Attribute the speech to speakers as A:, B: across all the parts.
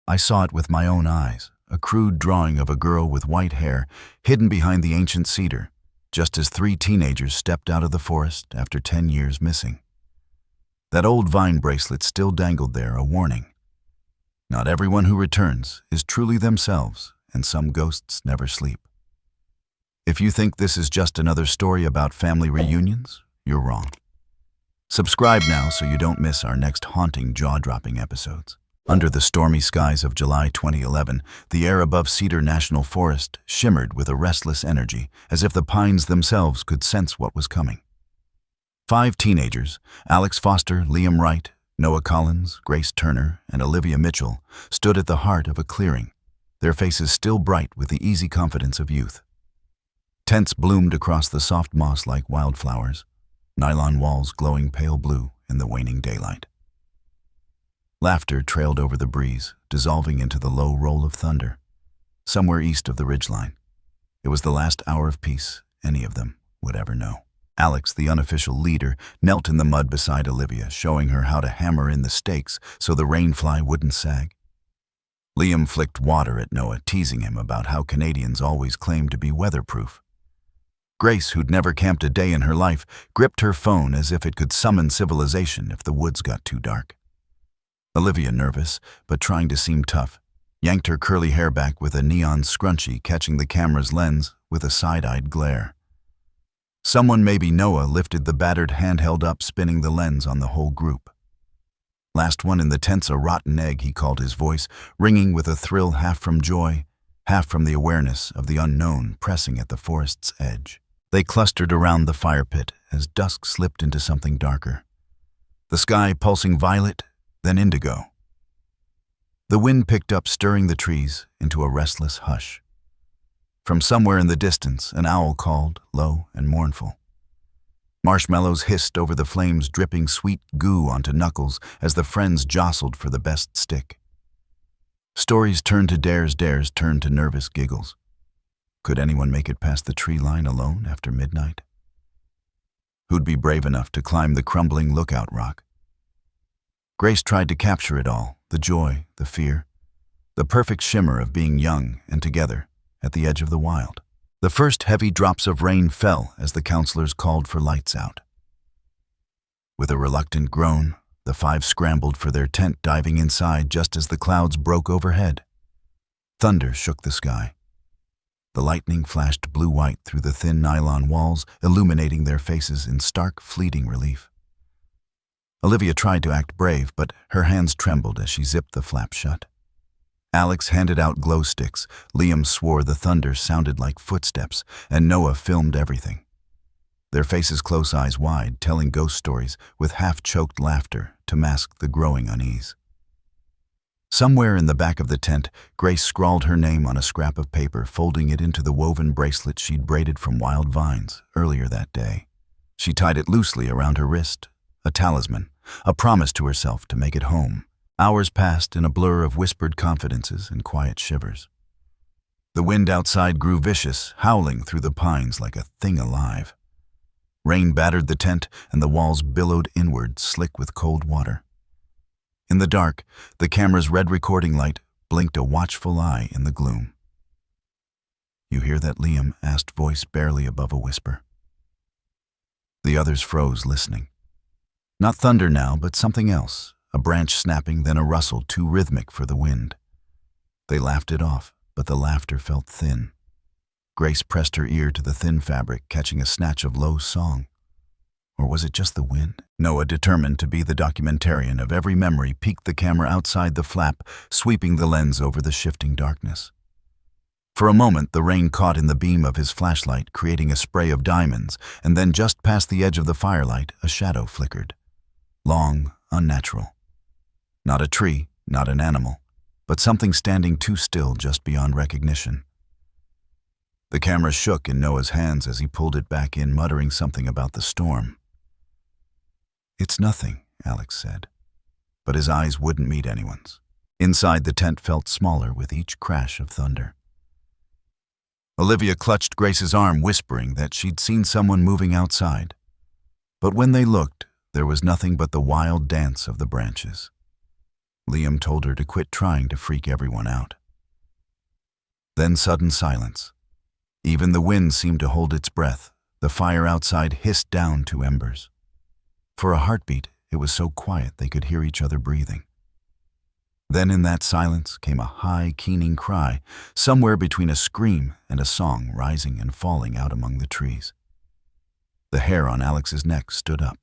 A: I saw it with my own eyes, a crude drawing of a girl with white hair hidden behind the ancient cedar, just as 3 teenagers stepped out of the forest after 10 years missing. That old vine bracelet still dangled there, a warning. Not everyone who returns is truly themselves, and some ghosts never sleep. If you think this is just another story about family reunions, you're wrong. Subscribe now so you don't miss our next haunting, jaw-dropping episodes. Under the stormy skies of July 2011, the air above Cedar National Forest shimmered with a restless energy, as if the pines themselves could sense what was coming. 5 teenagers, Alex Foster, Liam Wright, Noah Collins, Grace Turner, and Olivia Mitchell, stood at the heart of a clearing, their faces still bright with the easy confidence of youth. Tents bloomed across the soft moss like wildflowers, nylon walls glowing pale blue in the waning daylight. Laughter trailed over the breeze, dissolving into the low roll of thunder, somewhere east of the ridgeline. It was the last hour of peace any of them would ever know. Alex, the unofficial leader, knelt in the mud beside Olivia, showing her how to hammer in the stakes so the rainfly wouldn't sag. Liam flicked water at Noah, teasing him about how Canadians always claim to be weatherproof. Grace, who'd never camped a day in her life, gripped her phone as if it could summon civilization if the woods got too dark. Olivia, nervous, but trying to seem tough, yanked her curly hair back with a neon scrunchie, catching the camera's lens with a side-eyed glare. Someone, maybe Noah, lifted the battered handheld up, spinning the lens on the whole group. Last one in the tent's a rotten egg, he called, his voice ringing with a thrill half from joy, half from the awareness of the unknown pressing at the forest's edge. They clustered around the fire pit as dusk slipped into something darker. The sky pulsing violet, then indigo. The wind picked up, stirring the trees into a restless hush. From somewhere in the distance, an owl called, low and mournful. Marshmallows hissed over the flames, dripping sweet goo onto Knuckles as the friends jostled for the best stick. Stories turned to dares, dares turned to nervous giggles. Could anyone make it past the tree line alone after midnight? Who'd be brave enough to climb the crumbling lookout rock? Grace tried to capture it all, the joy, the fear, the perfect shimmer of being young and together at the edge of the wild. The first heavy drops of rain fell as the counselors called for lights out. With a reluctant groan, the 5 scrambled for their tent, diving inside just as the clouds broke overhead. Thunder shook the sky. The lightning flashed blue-white through the thin nylon walls, illuminating their faces in stark, fleeting relief. Olivia tried to act brave, but her hands trembled as she zipped the flap shut. Alex handed out glow sticks, Liam swore the thunder sounded like footsteps, and Noah filmed everything. Their faces close, eyes wide, telling ghost stories with half-choked laughter to mask the growing unease. Somewhere in the back of the tent, Grace scrawled her name on a scrap of paper, folding it into the woven bracelet she'd braided from wild vines earlier that day. She tied it loosely around her wrist, a talisman, a promise to herself to make it home. Hours passed in a blur of whispered confidences and quiet shivers. The wind outside grew vicious, howling through the pines like a thing alive. Rain battered the tent, and the walls billowed inward, slick with cold water. In the dark, the camera's red recording light blinked a watchful eye in the gloom. "You hear that, Liam?" asked, voice barely above a whisper. The others froze, listening. Not thunder now, but something else, a branch snapping, then a rustle too rhythmic for the wind. They laughed it off, but the laughter felt thin. Grace pressed her ear to the thin fabric, catching a snatch of low song. Or was it just the wind? Noah, determined to be the documentarian of every memory, peeked the camera outside the flap, sweeping the lens over the shifting darkness. For a moment, the rain caught in the beam of his flashlight, creating a spray of diamonds, and then just past the edge of the firelight, a shadow flickered. Long, unnatural. Not a tree, not an animal, but something standing too still just beyond recognition. The camera shook in Noah's hands as he pulled it back in, muttering something about the storm. "It's nothing," Alex said, but his eyes wouldn't meet anyone's. Inside, the tent felt smaller with each crash of thunder. Olivia clutched Grace's arm, whispering that she'd seen someone moving outside. But when they looked, there was nothing but the wild dance of the branches. Liam told her to quit trying to freak everyone out. Then sudden silence. Even the wind seemed to hold its breath. The fire outside hissed down to embers. For a heartbeat, it was so quiet they could hear each other breathing. Then in that silence came a high, keening cry, somewhere between a scream and a song rising and falling out among the trees. The hair on Alex's neck stood up.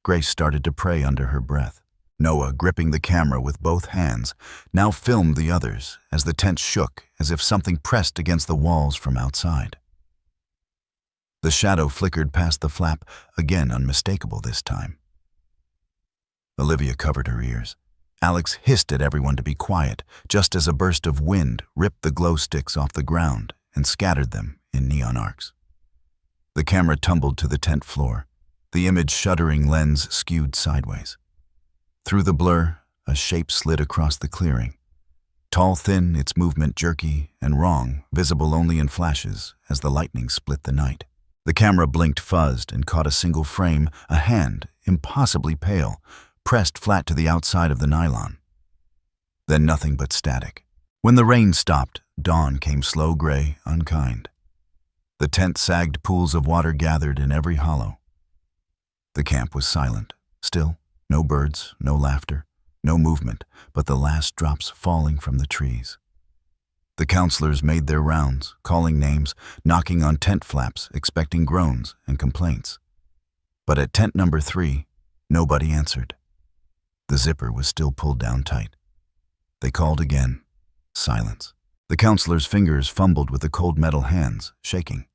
A: Grace started to pray under her breath. Noah, gripping the camera with both hands, now filmed the others as the tent shook as if something pressed against the walls from outside. The shadow flickered past the flap, again unmistakable this time. Olivia covered her ears. Alex hissed at everyone to be quiet, just as a burst of wind ripped the glow sticks off the ground and scattered them in neon arcs. The camera tumbled to the tent floor, the image shuddering lens skewed sideways. Through the blur, a shape slid across the clearing. Tall, thin, its movement jerky and wrong, visible only in flashes as the lightning split the night. The camera blinked, fuzzed, and caught a single frame, a hand, impossibly pale, pressed flat to the outside of the nylon. Then nothing but static. When the rain stopped, dawn came slow, gray, unkind. The tent sagged, pools of water gathered in every hollow. The camp was silent, still. No birds, no laughter, no movement, but the last drops falling from the trees. The counselors made their rounds, calling names, knocking on tent flaps, expecting groans and complaints. But at tent number 3, nobody answered. The zipper was still pulled down tight. They called again. Silence. The counselors' fingers fumbled with the cold metal hands, shaking.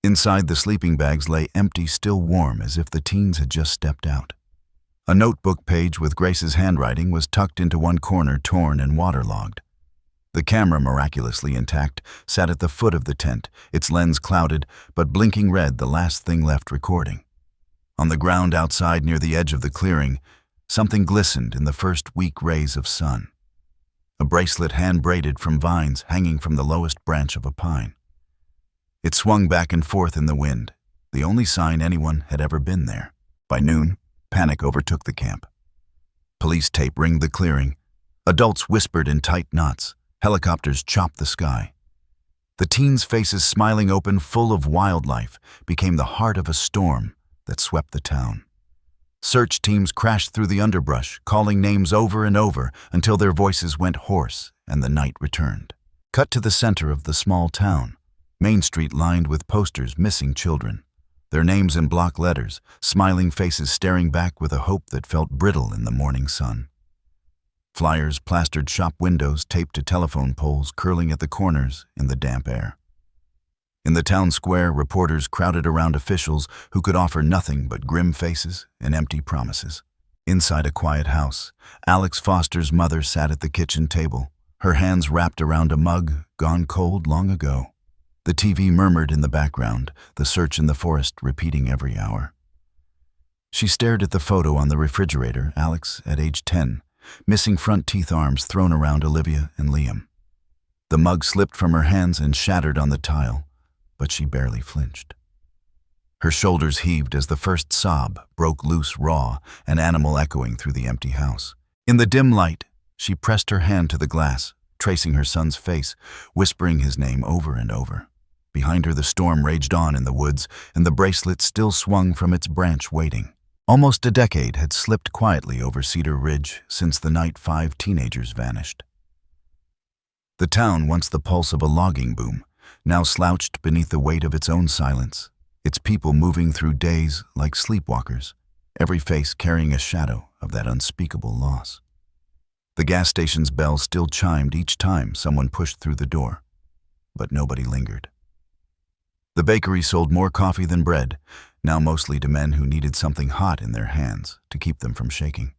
A: Inside, the sleeping bags lay empty, still warm, as if the teens had just stepped out. A notebook page with Grace's handwriting was tucked into one corner, torn and waterlogged. The camera, miraculously intact, sat at the foot of the tent, its lens clouded, but blinking red, the last thing left recording. On the ground outside near the edge of the clearing, something glistened in the first weak rays of sun. A bracelet hand-braided from vines hanging from the lowest branch of a pine. It swung back and forth in the wind, the only sign anyone had ever been there. By noon, panic overtook the camp. Police tape ringed the clearing. Adults whispered in tight knots. Helicopters chopped the sky. The teens' faces, smiling open, full of wildlife, became the heart of a storm that swept the town. Search teams crashed through the underbrush, calling names over and over until their voices went hoarse and the night returned. Cut to the center of the small town. Main Street lined with posters missing children. Their names in block letters, smiling faces staring back with a hope that felt brittle in the morning sun. Flyers plastered shop windows, taped to telephone poles curling at the corners in the damp air. In the town square, reporters crowded around officials who could offer nothing but grim faces and empty promises. Inside a quiet house, Alex Foster's mother sat at the kitchen table, her hands wrapped around a mug gone cold long ago. The TV murmured in the background, the search in the forest repeating every hour. She stared at the photo on the refrigerator, Alex at age 10, missing front teeth arms thrown around Olivia and Liam. The mug slipped from her hands and shattered on the tile, but she barely flinched. Her shoulders heaved as the first sob broke loose, raw, an animal echoing through the empty house. In the dim light, she pressed her hand to the glass, tracing her son's face, whispering his name over and over. Behind her, the storm raged on in the woods, and the bracelet still swung from its branch, waiting. Almost a decade had slipped quietly over Cedar Ridge since the night 5 teenagers vanished. The town, once the pulse of a logging boom, now slouched beneath the weight of its own silence, its people moving through days like sleepwalkers, every face carrying a shadow of that unspeakable loss. The gas station's bell still chimed each time someone pushed through the door, but nobody lingered. The bakery sold more coffee than bread, now mostly to men who needed something hot in their hands to keep them from shaking.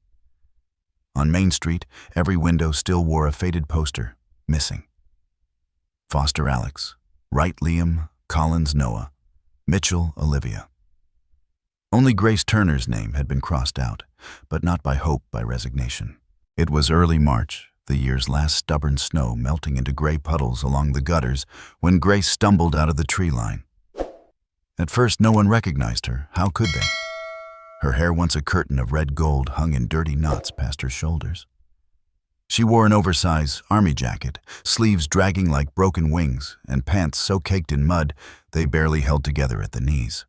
A: On Main Street, every window still wore a faded poster, missing. Foster Alex, Wright Liam, Collins Noah, Mitchell Olivia. Only Grace Turner's name had been crossed out, but not by hope, by resignation. It was early March, the year's last stubborn snow melting into gray puddles along the gutters, when Grace stumbled out of the tree line. At first, no one recognized her. How could they? Her hair, once a curtain of red gold, hung in dirty knots past her shoulders. She wore an oversized army jacket, sleeves dragging like broken wings, and pants so caked in mud they barely held together at the knees.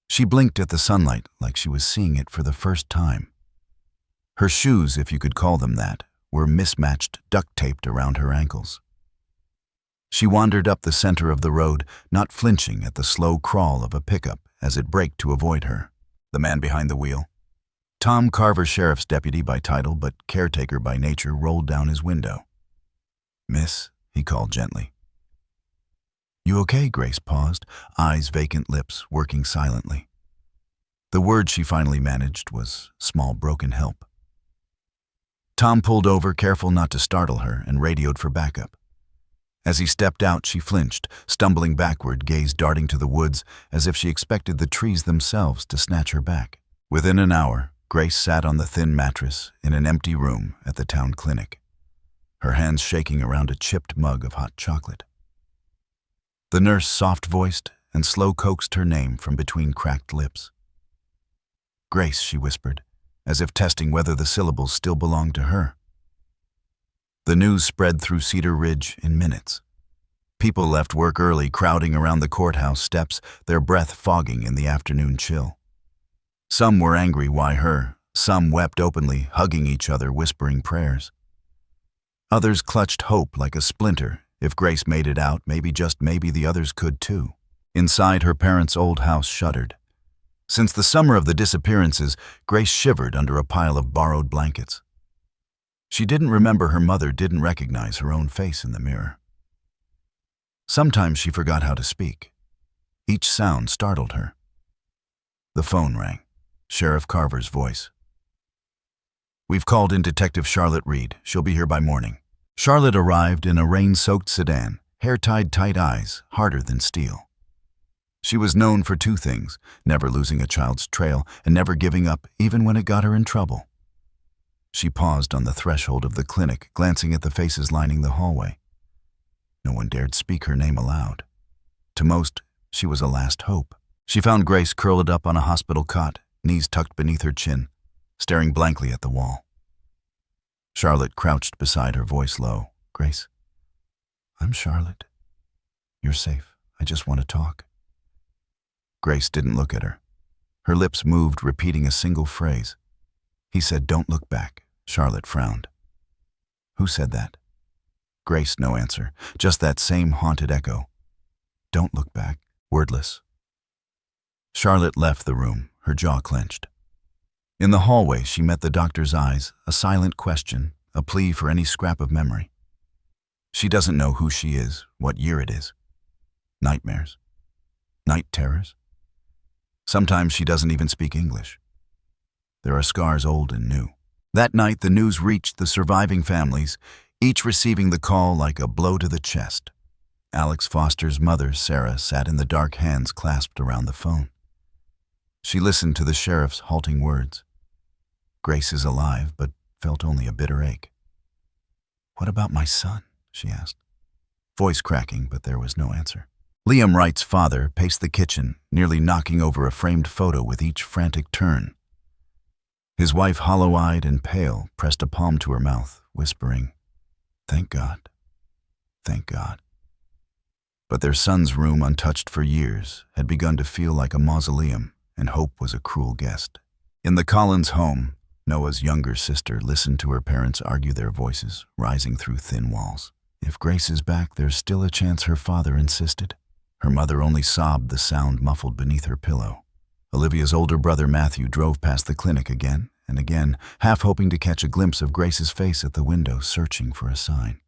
A: She blinked at the sunlight like she was seeing it for the first time. Her shoes, if you could call them that, were mismatched, duct-taped around her ankles. She wandered up the center of the road, not flinching at the slow crawl of a pickup as it braked to avoid her. The man behind the wheel, Tom Carver, sheriff's deputy by title but caretaker by nature, rolled down his window. "Miss," he called gently. "You okay?" Grace paused, eyes vacant, lips working silently. The word she finally managed was small broken help. Tom pulled over, careful not to startle her, and radioed for backup. As he stepped out, she flinched, stumbling backward, gaze darting to the woods as if she expected the trees themselves to snatch her back. Within an hour, Grace sat on the thin mattress in an empty room at the town clinic, her hands shaking around a chipped mug of hot chocolate. The nurse soft-voiced and slow coaxed her name from between cracked lips. "Grace," she whispered, as if testing whether the syllables still belonged to her. The news spread through Cedar Ridge in minutes. People left work early, crowding around the courthouse steps, their breath fogging in the afternoon chill. Some were angry, why her? Some wept openly, hugging each other, whispering prayers. Others clutched hope like a splinter. If Grace made it out, maybe, just maybe, the others could too. Inside her parents' old house shuddered. Since the summer of the disappearances, Grace shivered under a pile of borrowed blankets. She didn't remember her mother, didn't recognize her own face in the mirror. Sometimes she forgot how to speak. Each sound startled her. The phone rang. Sheriff Carver's voice. "We've called in Detective Charlotte Reed. She'll be here by morning." Charlotte arrived in a rain-soaked sedan, hair tied tight, eyes harder than steel. She was known for two things: never losing a child's trail and never giving up even when it got her in trouble. She paused on the threshold of the clinic, glancing at the faces lining the hallway. No one dared speak her name aloud. To most, she was a last hope. She found Grace curled up on a hospital cot, knees tucked beneath her chin, staring blankly at the wall. Charlotte crouched beside her, voice low. "Grace, I'm Charlotte. You're safe. I just want to talk." Grace didn't look at her. Her lips moved, repeating a single phrase. "He said, don't look back." Charlotte frowned. "Who said that?" Grace, no answer, just that same haunted echo. "Don't look back." Wordless. Charlotte left the room, her jaw clenched. In the hallway, she met the doctor's eyes, a silent question, a plea for any scrap of memory. She doesn't know who she is, what year it is. Nightmares? Night terrors? Sometimes she doesn't even speak English. There are scars old and new. That night, the news reached the surviving families, each receiving the call like a blow to the chest. Alex Foster's mother, Sarah, sat in the dark, hands clasped around the phone. She listened to the sheriff's halting words. Grace is alive, but felt only a bitter ache. "What about my son?" she asked. Voice cracking, but there was no answer. Liam Wright's father paced the kitchen, nearly knocking over a framed photo with each frantic turn. His wife, hollow-eyed and pale, pressed a palm to her mouth, whispering, "Thank God. Thank God." But their son's room, untouched for years, had begun to feel like a mausoleum, and hope was a cruel guest. In the Collins home, Noah's younger sister listened to her parents argue, their voices rising through thin walls. "If Grace is back, there's still a chance," her father insisted. Her mother only sobbed, the sound muffled beneath her pillow. Olivia's older brother Matthew drove past the clinic again and again, half hoping to catch a glimpse of Grace's face at the window, searching for a sign.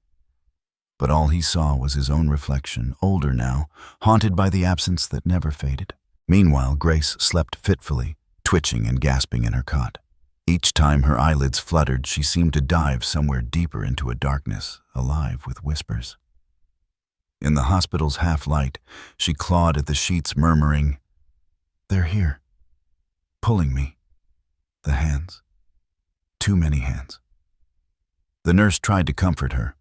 A: But all he saw was his own reflection, older now, haunted by the absence that never faded. Meanwhile, Grace slept fitfully, twitching and gasping in her cot. Each time her eyelids fluttered, she seemed to dive somewhere deeper into a darkness, alive with whispers. In the hospital's half-light, she clawed at the sheets, murmuring, "They're here, pulling me. The hands. Too many hands." The nurse tried to comfort her,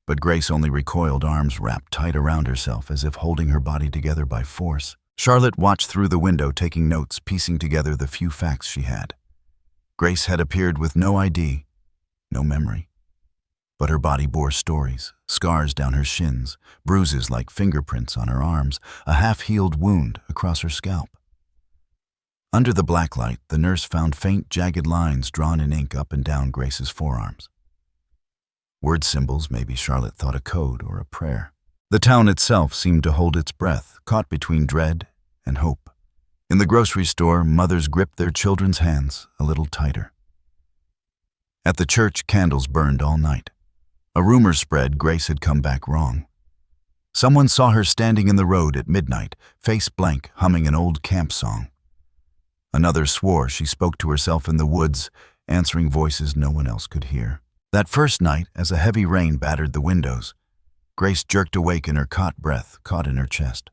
A: but Grace only recoiled, arms wrapped tight around herself as if holding her body together by force. Charlotte watched through the window, taking notes, piecing together the few facts she had. Grace had appeared with no ID, no memory. But her body bore stories, scars down her shins, bruises like fingerprints on her arms, a half-healed wound across her scalp. Under the black light, the nurse found faint, jagged lines drawn in ink up and down Grace's forearms. Word symbols, maybe Charlotte thought a code or a prayer. The town itself seemed to hold its breath, caught between dread and hope. In the grocery store, mothers gripped their children's hands a little tighter. At the church, candles burned all night. A rumor spread Grace had come back wrong. Someone saw her standing in the road at midnight, face blank, humming an old camp song. Another swore she spoke to herself in the woods, answering voices no one else could hear. That first night, as a heavy rain battered the windows, Grace jerked awake in her caught breath, caught in her chest.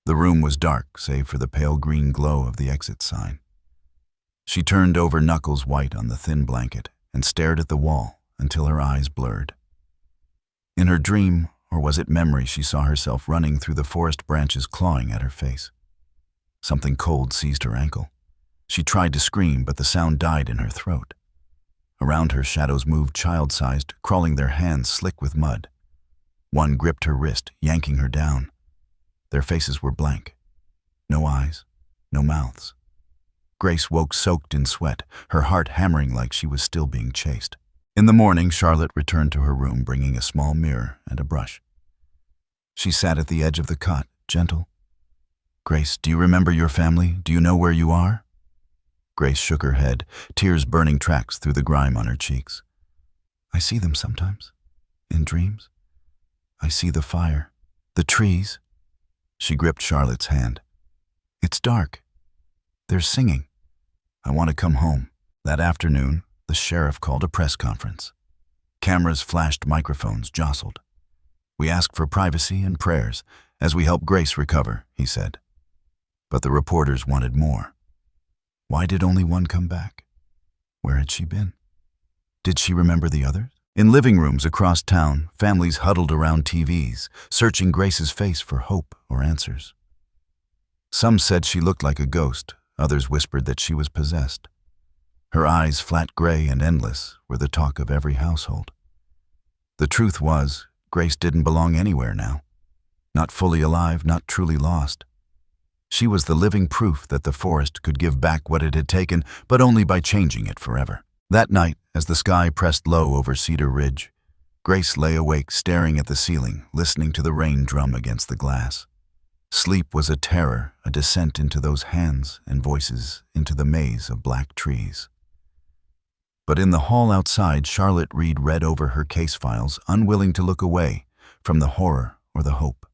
A: The room was dark, save for the pale green glow of the exit sign. She turned over, knuckles white on the thin blanket, and stared at the wall until her eyes blurred. In her dream, or was it memory, she saw herself running through the forest branches, clawing at her face. Something cold seized her ankle. She tried to scream, but the sound died in her throat. Around her, shadows moved, child-sized, crawling, their hands slick with mud. One gripped her wrist, yanking her down. Their faces were blank. No eyes, no mouths. Grace woke soaked in sweat, her heart hammering like she was still being chased. In the morning, Charlotte returned to her room, bringing a small mirror and a brush. She sat at the edge of the cot, gentle. "Grace, do you remember your family? Do you know where you are?" Grace shook her head, tears burning tracks through the grime on her cheeks. "I see them sometimes, in dreams. I see the fire, the trees." She gripped Charlotte's hand. "It's dark. They're singing. I want to come home." That afternoon, the sheriff called a press conference. Cameras flashed, microphones jostled. "We ask for privacy and prayers as we help Grace recover," he said. But the reporters wanted more. Why did only one come back? Where had she been? Did she remember the others? In living rooms across town, families huddled around TVs, searching Grace's face for hope or answers. Some said she looked like a ghost, others whispered that she was possessed. Her eyes, flat gray and endless, were the talk of every household. The truth was, Grace didn't belong anywhere now. Not fully alive, not truly lost. She was the living proof that the forest could give back what it had taken, but only by changing it forever. That night, as the sky pressed low over Cedar Ridge, Grace lay awake, staring at the ceiling, listening to the rain drum against the glass. Sleep was a terror, a descent into those hands and voices, into the maze of black trees. But in the hall outside, Charlotte Reed read over her case files, unwilling to look away from the horror or the hope.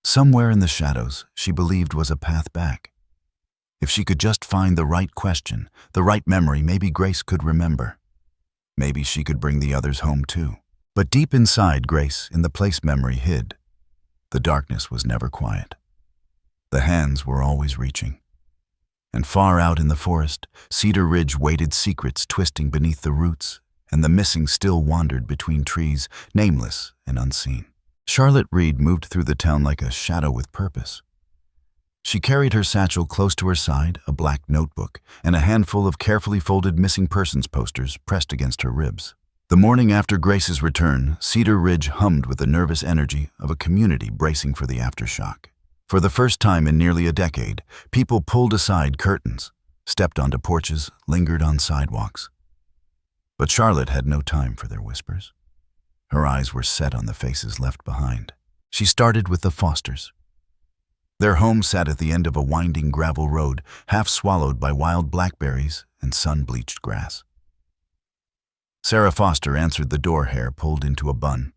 A: Somewhere in the shadows, she believed was a path back. If she could just find the right question, the right memory, maybe Grace could remember. Maybe she could bring the others home too. But deep inside Grace, in the place memory hid, the darkness was never quiet. The hands were always reaching. And far out in the forest, Cedar Ridge waited, secrets twisting beneath the roots, and the missing still wandered between trees, nameless and unseen. Charlotte Reed moved through the town like a shadow with purpose. She carried her satchel close to her side, a black notebook, and a handful of carefully folded missing persons posters pressed against her ribs. The morning after Grace's return, Cedar Ridge hummed with the nervous energy of a community bracing for the aftershock. For the first time in nearly a decade, people pulled aside curtains, stepped onto porches, lingered on sidewalks. But Charlotte had no time for their whispers. Her eyes were set on the faces left behind. She started with the Fosters. Their home sat at the end of a winding gravel road, half swallowed by wild blackberries and sun-bleached grass. Sarah Foster answered the door, hair pulled into a bun,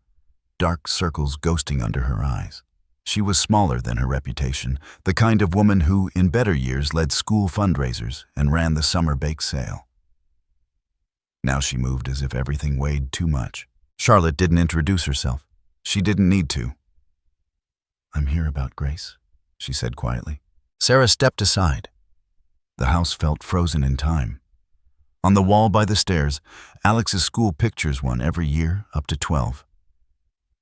A: dark circles ghosting under her eyes. She was smaller than her reputation, the kind of woman who, in better years, led school fundraisers and ran the summer bake sale. Now she moved as if everything weighed too much. Charlotte didn't introduce herself. She didn't need to. "I'm here about Grace," she said quietly. Sarah stepped aside. The house felt frozen in time. On the wall by the stairs, Alex's school pictures, one every year, up to 12.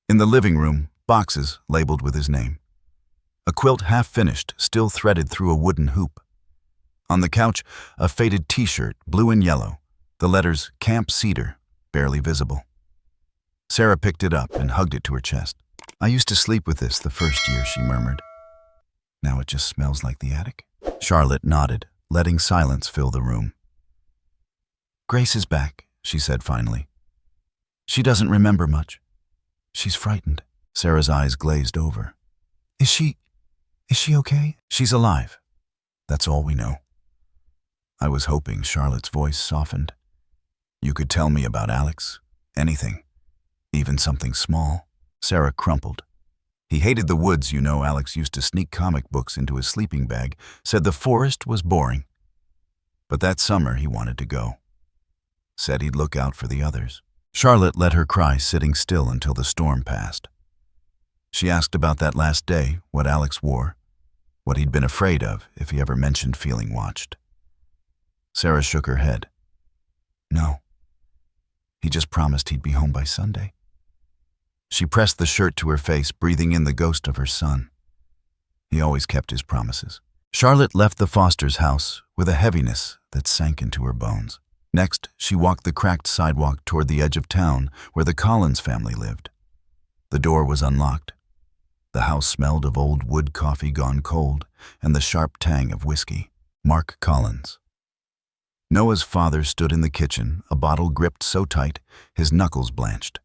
A: In the living room, boxes labeled with his name. a quilt half-finished, still threaded through a wooden hoop. On the couch, a faded t-shirt, blue and yellow, the letters Camp Cedar, barely visible. Sarah picked it up and hugged it to her chest. "I used to sleep with this the first year," she murmured. "Now it just smells like the attic." Charlotte nodded, letting silence fill the room. "Grace is back," she said finally. "She doesn't remember much. She's frightened." Sarah's eyes glazed over. Is she okay?" "She's alive. That's all we know." I was hoping." Charlotte's voice softened. "You could tell me about Alex. Anything. Even something small." Sarah crumpled. "He hated the woods, you know. Alex used to sneak comic books into his sleeping bag, said the forest was boring. But that summer he wanted to go. Said he'd look out for the others." Charlotte let her cry, sitting still until the storm passed. She asked about that last day, what Alex wore, what he'd been afraid of if he ever mentioned feeling watched. Sarah shook her head. "No. He just promised he'd be home by Sunday." She pressed the shirt to her face, breathing in the ghost of her son. He always kept his promises. Charlotte left the Foster's house with a heaviness that sank into her bones. Next, she walked the cracked sidewalk toward the edge of town where the Collins family lived. The door was unlocked. The house smelled of old wood coffee gone cold and the sharp tang of whiskey. Mark Collins. Noah's father stood in the kitchen, a bottle gripped so tight his knuckles blanched.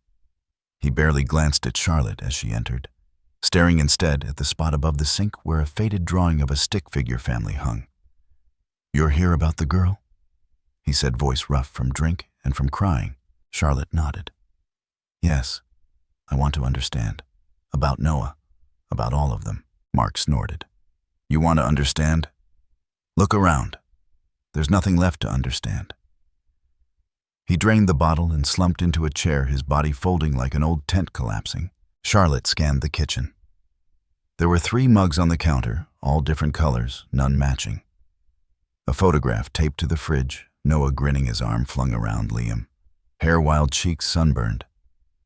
A: He barely glanced at Charlotte as she entered, staring instead at the spot above the sink where a faded drawing of a stick figure family hung. "You're here about the girl?" he said, voice rough from drink and from crying. Charlotte nodded. "Yes, I want to understand. About Noah, about all of them." Mark snorted. "You want to understand? Look around. There's nothing left to understand." He drained the bottle and slumped into a chair, his body folding like an old tent collapsing. Charlotte scanned the kitchen. There were 3 mugs on the counter, all different colors, none matching. A photograph taped to the fridge, Noah grinning, his arm flung around Liam. Hair wild, cheeks sunburned.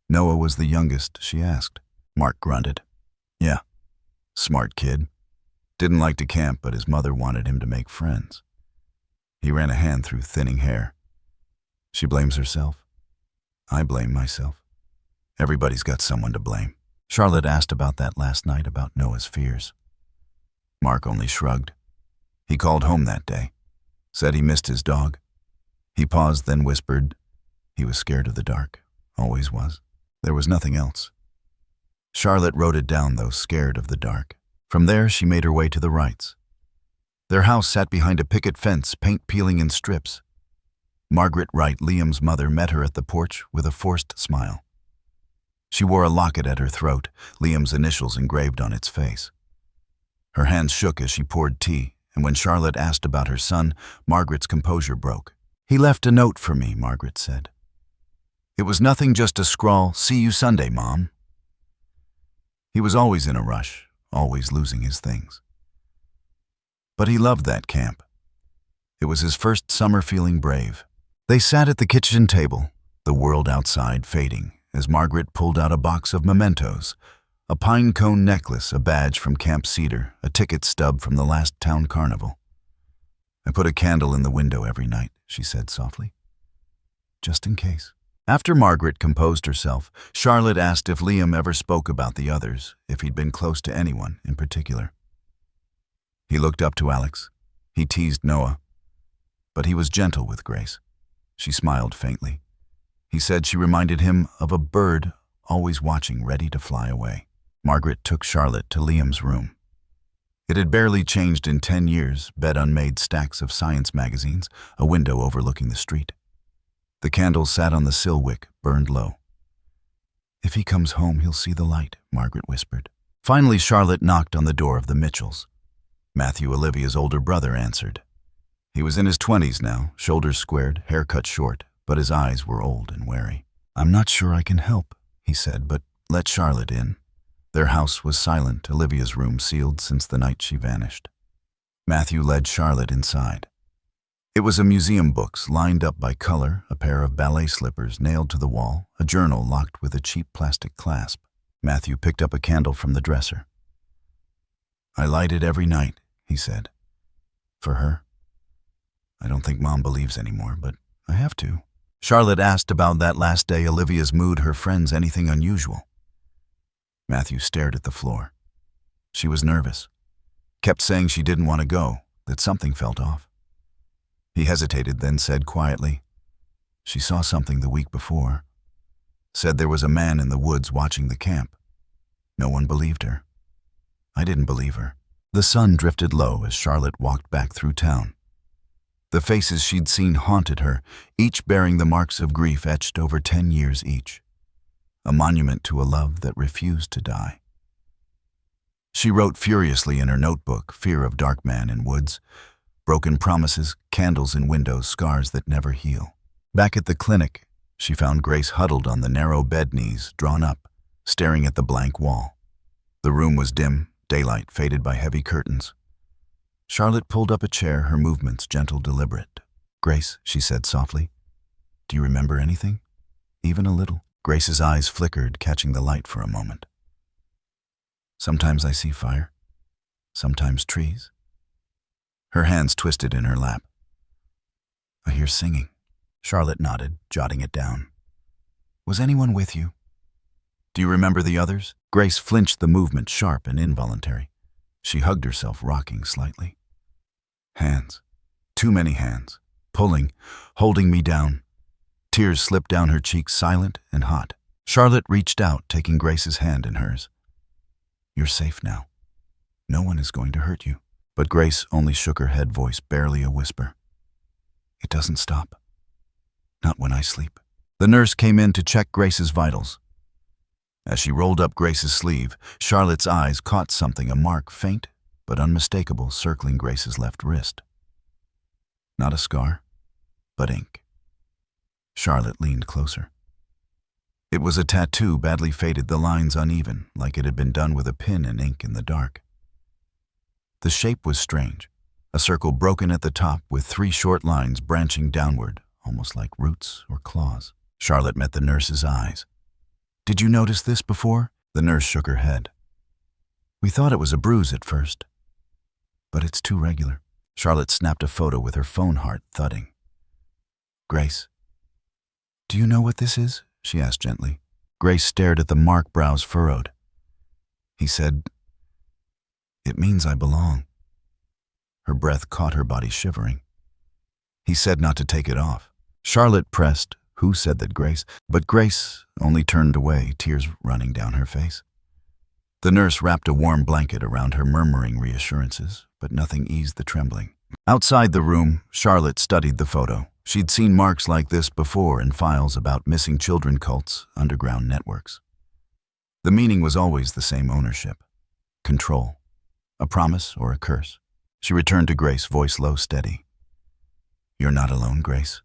A: "Noah was the youngest?" she asked. Mark grunted. "Yeah. Smart kid. Didn't like to camp, but his mother wanted him to make friends." He ran a hand through thinning hair. "She blames herself. I blame myself. Everybody's got someone to blame." Charlotte asked about that last night, about Noah's fears. Mark only shrugged. He called home that day. Said he missed his dog. He paused, then whispered, he was scared of the dark. Always was. There was nothing else. Charlotte wrote it down, though, scared of the dark. From there, she made her way to the Wrights. Their house sat behind a picket fence, paint peeling in strips. Margaret Wright, Liam's mother, met her at the porch with a forced smile. She wore a locket at her throat, Liam's initials engraved on its face. Her hands shook as she poured tea, and when Charlotte asked about her son, Margaret's composure broke. "He left a note for me," Margaret said. "It was nothing, just a scrawl, 'See you Sunday, Mom.' He was always in a rush, always losing his things. But he loved that camp. It was his first summer feeling brave." They sat at the kitchen table, the world outside fading, as Margaret pulled out a box of mementos, a pine cone necklace, a badge from Camp Cedar, a ticket stub from the last town carnival. "I put a candle in the window every night," she said softly. "Just in case." After Margaret composed herself, Charlotte asked if Liam ever spoke about the others, if he'd been close to anyone in particular. He looked up to Alex. He teased Noah. But he was gentle with Grace. She smiled faintly. He said she reminded him of a bird always watching, ready to fly away. Margaret took Charlotte to Liam's room. It had barely changed in 10 years, bed unmade, stacks of science magazines, a window overlooking the street. The candle sat on the sill wick, burned low. "If he comes home, he'll see the light," Margaret whispered. Finally, Charlotte knocked on the door of the Mitchells. Matthew, Olivia's older brother, answered. He was in his 20s now, shoulders squared, hair cut short, but his eyes were old and wary. "I'm not sure I can help," he said, "but let Charlotte in." Their house was silent, Olivia's room sealed since the night she vanished. Matthew led Charlotte inside. It was a museum, books lined up by color, a pair of ballet slippers nailed to the wall, a journal locked with a cheap plastic clasp. Matthew picked up a candle from the dresser. I light it every night, he said. For her. I don't think Mom believes anymore, but I have to. Charlotte asked about that last day, Olivia's mood, her friends, anything unusual. Matthew stared at the floor. She was nervous. Kept saying she didn't want to go, that something felt off. He hesitated, then said quietly, she saw something the week before. Said there was a man in the woods watching the camp. No one believed her. I didn't believe her. The sun drifted low as Charlotte walked back through town. The faces she'd seen haunted her, each bearing the marks of grief etched over 10 years each. A monument to a love that refused to die. She wrote furiously in her notebook, fear of dark man in woods, broken promises, candles in windows, scars that never heal. Back at the clinic, she found Grace huddled on the narrow bed, knees drawn up, staring at the blank wall. The room was dim, daylight faded by heavy curtains. Charlotte pulled up a chair, her movements gentle, deliberate. Grace, she said softly, do you remember anything? Even a little? Grace's eyes flickered, catching the light for a moment. Sometimes I see fire, sometimes trees. Her hands twisted in her lap. I hear singing. Charlotte nodded, jotting it down. Was anyone with you? Do you remember the others? Grace flinched, the movement sharp and involuntary. She hugged herself, rocking slightly. Hands. Too many hands. Pulling, holding me down. Tears slipped down her cheeks, silent and hot. Charlotte reached out, taking Grace's hand in hers. You're safe now. No one is going to hurt you. But Grace only shook her head, voice barely a whisper. It doesn't stop. Not when I sleep. The nurse came in to check Grace's vitals. As she rolled up Grace's sleeve, Charlotte's eyes caught something, a mark, faint but unmistakable, circling Grace's left wrist. Not a scar, but ink. Charlotte leaned closer. It was a tattoo, badly faded, the lines uneven, like it had been done with a pin and ink in the dark. The shape was strange, a circle broken at the top with 3 short lines branching downward, almost like roots or claws. Charlotte met the nurse's eyes. Did you notice this before? The nurse shook her head. We thought it was a bruise at first, but it's too regular. Charlotte snapped a photo with her phone, heart thudding. Grace, do you know what this is? She asked gently. Grace stared at the mark, brows furrowed. He said, it means I belong. Her breath caught her body shivering. He said not to take it off. Charlotte pressed, who said that Grace? But Grace only turned away, tears running down her face. The nurse wrapped a warm blanket around her, murmuring reassurances, but nothing eased the trembling. Outside the room, Charlotte studied the photo. She'd seen marks like this before in files about missing children cults, underground networks. The meaning was always the same: ownership, control, a promise or a curse. She returned to Grace, voice low, steady. You're not alone, Grace.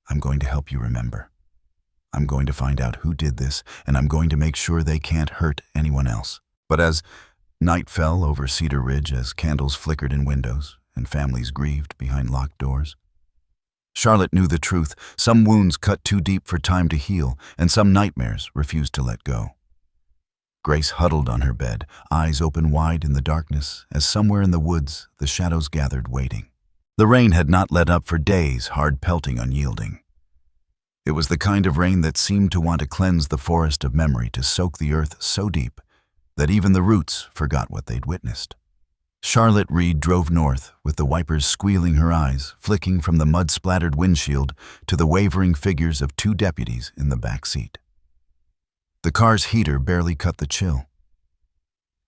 A: I'm going to help you remember. I'm going to find out who did this, and I'm going to make sure they can't hurt anyone else. But as night fell over Cedar Ridge, as candles flickered in windows and families grieved behind locked doors, Charlotte knew the truth. Some wounds cut too deep for time to heal, and some nightmares refused to let go. Grace huddled on her bed, eyes open wide in the darkness, as somewhere in the woods the shadows gathered, waiting. The rain had not let up for days, hard pelting, unyielding. It was the kind of rain that seemed to want to cleanse the forest of memory, to soak the earth so deep that even the roots forgot what they'd witnessed. Charlotte Reed drove north, with the wipers squealing, her eyes flicking from the mud-splattered windshield to the wavering figures of 2 deputies in the back seat. The car's heater barely cut the chill.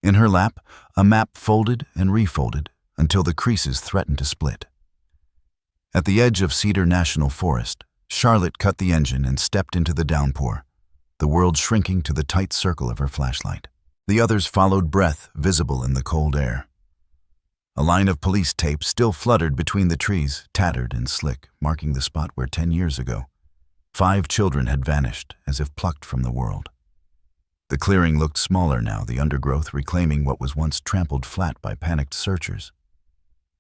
A: In her lap, a map folded and refolded until the creases threatened to split. At the edge of Cedar National Forest, Charlotte cut the engine and stepped into the downpour, the world shrinking to the tight circle of her flashlight. The others followed, breath visible in the cold air. A line of police tape still fluttered between the trees, tattered and slick, marking the spot where 10 years ago 5 children had vanished, as if plucked from the world. The clearing looked smaller now, the undergrowth reclaiming what was once trampled flat by panicked searchers.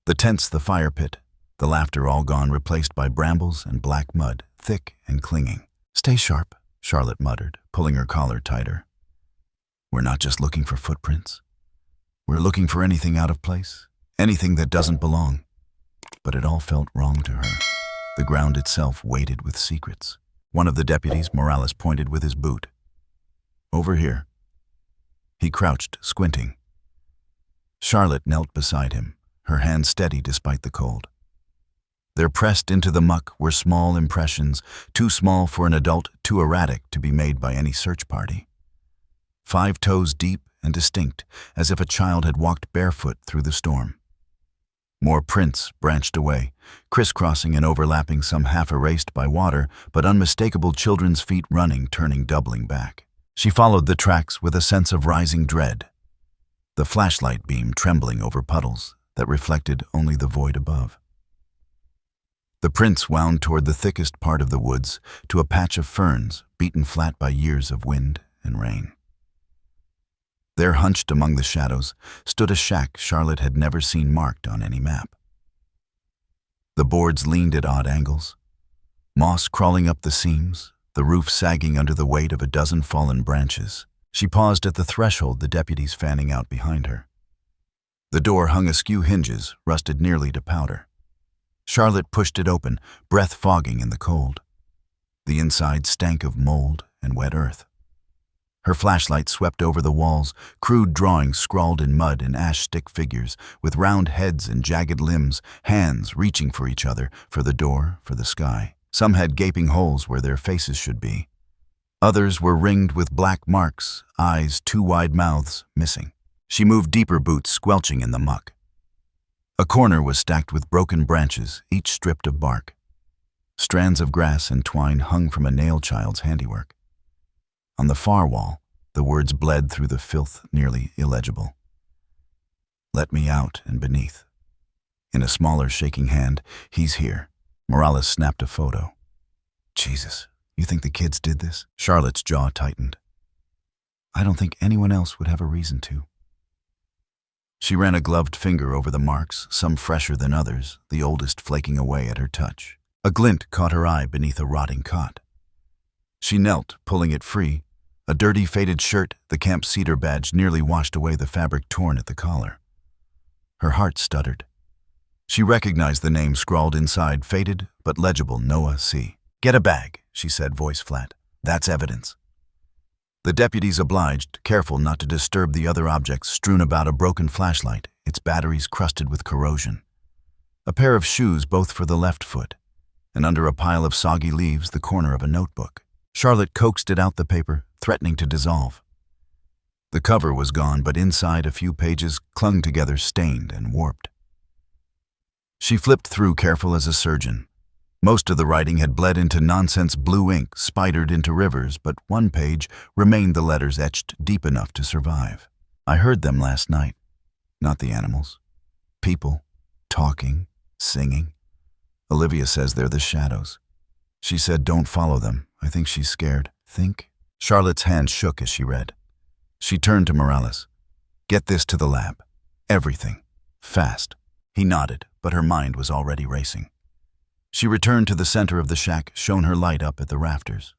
A: The tents, the fire pit, the laughter all gone, replaced by brambles and black mud, thick and clinging. Stay sharp, Charlotte muttered, pulling her collar tighter. We're not just looking for footprints. We're looking for anything out of place, anything that doesn't belong. But it all felt wrong to her. The ground itself weighted with secrets. One of the deputies, Morales, pointed with his boot. Over here. He crouched, squinting. Charlotte knelt beside him, her hand steady despite the cold. There pressed into the muck were small impressions, too small for an adult, too erratic to be made by any search party. 5 toes deep and distinct, as if a child had walked barefoot through the storm. More prints branched away, crisscrossing and overlapping, some half erased by water, but unmistakable children's feet running, turning, doubling back. She followed the tracks with a sense of rising dread, the flashlight beam trembling over puddles that reflected only the void above. The prints wound toward the thickest part of the woods, to a patch of ferns beaten flat by years of wind and rain. There, hunched among the shadows, stood a shack Charlotte had never seen marked on any map. The boards leaned at odd angles, moss crawling up the seams, the roof sagging under the weight of a dozen fallen branches. She paused at the threshold, the deputies fanning out behind her. The door hung askew hinges, rusted nearly to powder. Charlotte pushed it open, breath fogging in the cold. The inside stank of mold and wet earth. Her flashlight swept over the walls, crude drawings scrawled in mud and ash stick figures, with round heads and jagged limbs, hands reaching for each other, for the door, for the sky. Some had gaping holes where their faces should be. Others were ringed with black marks, eyes, 2 wide mouths, missing. She moved deeper, boots squelching in the muck. A corner was stacked with broken branches, each stripped of bark. Strands of grass and twine hung from a nail child's handiwork. On the far wall, the words bled through the filth, nearly illegible. Let me out, and beneath. In a smaller, shaking hand, he's here. Morales snapped a photo. Jesus, you think the kids did this? Charlotte's jaw tightened. I don't think anyone else would have a reason to. She ran a gloved finger over the marks, some fresher than others, the oldest flaking away at her touch. A glint caught her eye beneath a rotting cot. She knelt, pulling it free. A dirty, faded shirt, the Camp Cedar badge nearly washed away the fabric torn at the collar. Her heart stuttered. She recognized the name scrawled inside, faded but legible, Noah C. Get a bag, she said, voice flat. That's evidence. The deputies obliged, careful not to disturb the other objects strewn about, a broken flashlight, its batteries crusted with corrosion. A pair of shoes, both for the left foot, and under a pile of soggy leaves, the corner of a notebook. Charlotte coaxed it out the paper, threatening to dissolve. The cover was gone, but inside a few pages clung together, stained and warped. She flipped through, careful as a surgeon. Most of the writing had bled into nonsense blue ink, spidered into rivers, but one page remained, the letters etched deep enough to survive. I heard them last night. Not the animals. People. Talking. Singing. Olivia says they're the shadows. She said don't follow them. I think she's scared. Think? Charlotte's hand shook as she read. She turned to Morales. Get this to the lab. Everything. Fast. He nodded, but her mind was already racing. She returned to the center of the shack, shone her light up at the rafters.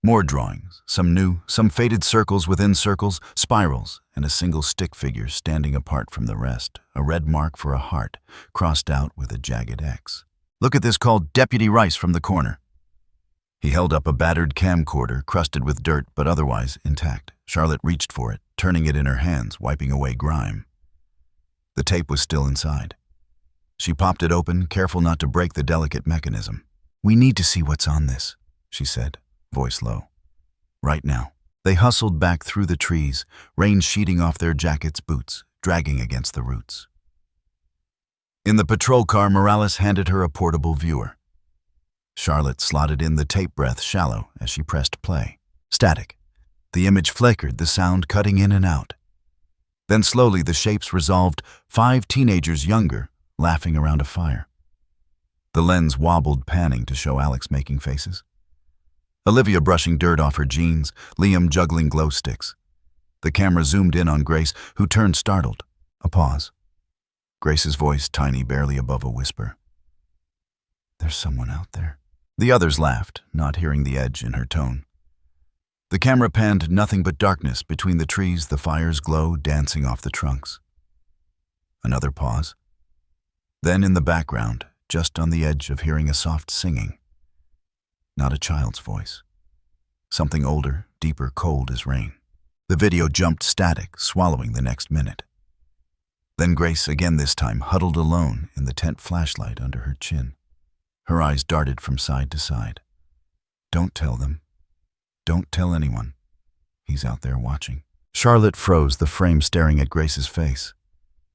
A: More drawings, some new, some faded, circles within circles, spirals, and a single stick figure standing apart from the rest, a red mark for a heart, crossed out with a jagged X. Look at this, called Deputy Rice from the corner. He held up a battered camcorder, crusted with dirt but otherwise intact. Charlotte reached for it, turning it in her hands, wiping away grime. The tape was still inside. She popped it open, careful not to break the delicate mechanism. We need to see what's on this, she said, voice low. Right now. They hustled back through the trees, rain sheeting off their jackets, boots, dragging against the roots. In the patrol car, Morales handed her a portable viewer. Charlotte slotted in the tape, breath shallow as she pressed play. Static. The image flickered, the sound cutting in and out. Then slowly the shapes resolved, 5 teenagers younger, laughing around a fire. The lens wobbled, panning to show Alex making faces. Olivia brushing dirt off her jeans, Liam juggling glow sticks. The camera zoomed in on Grace, who turned startled. A pause. Grace's voice tiny, barely above a whisper. There's someone out there. The others laughed, not hearing the edge in her tone. The camera panned, nothing but darkness between the trees, the fire's glow dancing off the trunks. Another pause. Then in the background, just on the edge of hearing a soft singing. Not a child's voice. Something older, deeper, cold as rain. The video jumped static, swallowing the next minute. Then Grace, again this time, huddled alone in the tent flashlight under her chin. Her eyes darted from side to side. Don't tell them. Don't tell anyone. He's out there watching. Charlotte froze, the frame staring at Grace's face.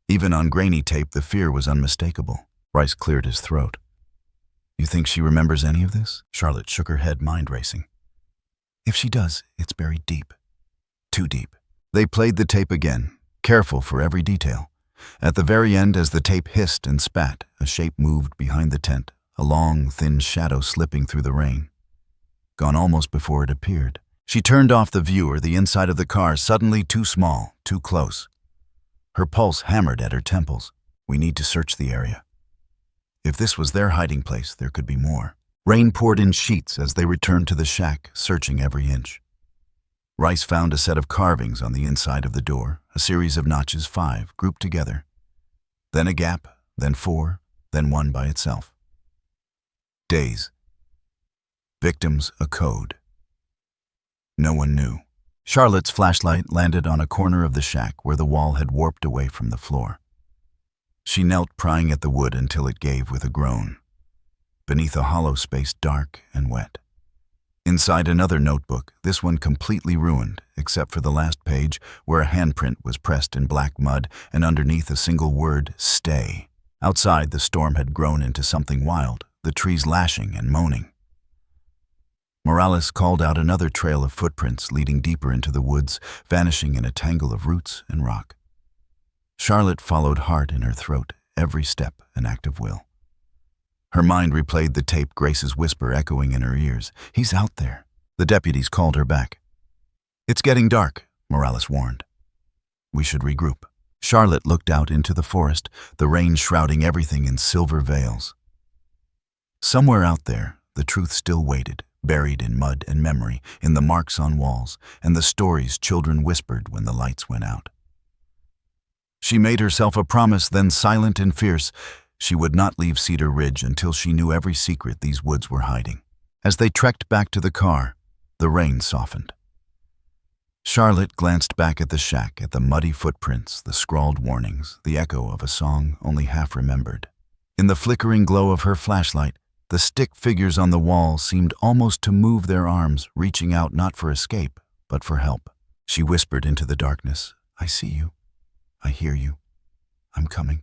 A: Even on grainy tape, the fear was unmistakable. Bryce cleared his throat. You think she remembers any of this? Charlotte shook her head, mind racing. If she does, it's buried deep. Too deep. They played the tape again, careful for every detail. At the very end, as the tape hissed and spat, a shape moved behind the tent, a long, thin shadow slipping through the rain. Gone almost before it appeared. She turned off the viewer, the inside of the car suddenly too small, too close. Her pulse hammered at her temples. We need to search the area. If this was their hiding place, there could be more. Rain poured in sheets as they returned to the shack, searching every inch. Rice found a set of carvings on the inside of the door, a series of notches, 5, grouped together. Then a gap, then 4, then one by itself. Days. Victims, a code. No one knew. Charlotte's flashlight landed on a corner of the shack where the wall had warped away from the floor. She knelt, prying at the wood until it gave with a groan. Beneath a hollow space, dark and wet. Inside another notebook, this one completely ruined, except for the last page where a handprint was pressed in black mud and underneath a single word, stay. Outside, the storm had grown into something wild, the trees lashing and moaning. Morales called out another trail of footprints leading deeper into the woods, vanishing in a tangle of roots and rock. Charlotte followed, heart in her throat, every step an act of will. Her mind replayed the tape, Grace's whisper echoing in her ears. He's out there. The deputies called her back. It's getting dark, Morales warned. We should regroup. Charlotte looked out into the forest, the rain shrouding everything in silver veils. Somewhere out there, the truth still waited, buried in mud and memory, in the marks on walls, and the stories children whispered when the lights went out. She made herself a promise, then silent and fierce, she would not leave Cedar Ridge until she knew every secret these woods were hiding. As they trekked back to the car, the rain softened. Charlotte glanced back at the shack, at the muddy footprints, the scrawled warnings, the echo of a song only half remembered. In the flickering glow of her flashlight, the stick figures on the wall seemed almost to move their arms, reaching out not for escape, but for help. She whispered into the darkness, I see you. I hear you. I'm coming.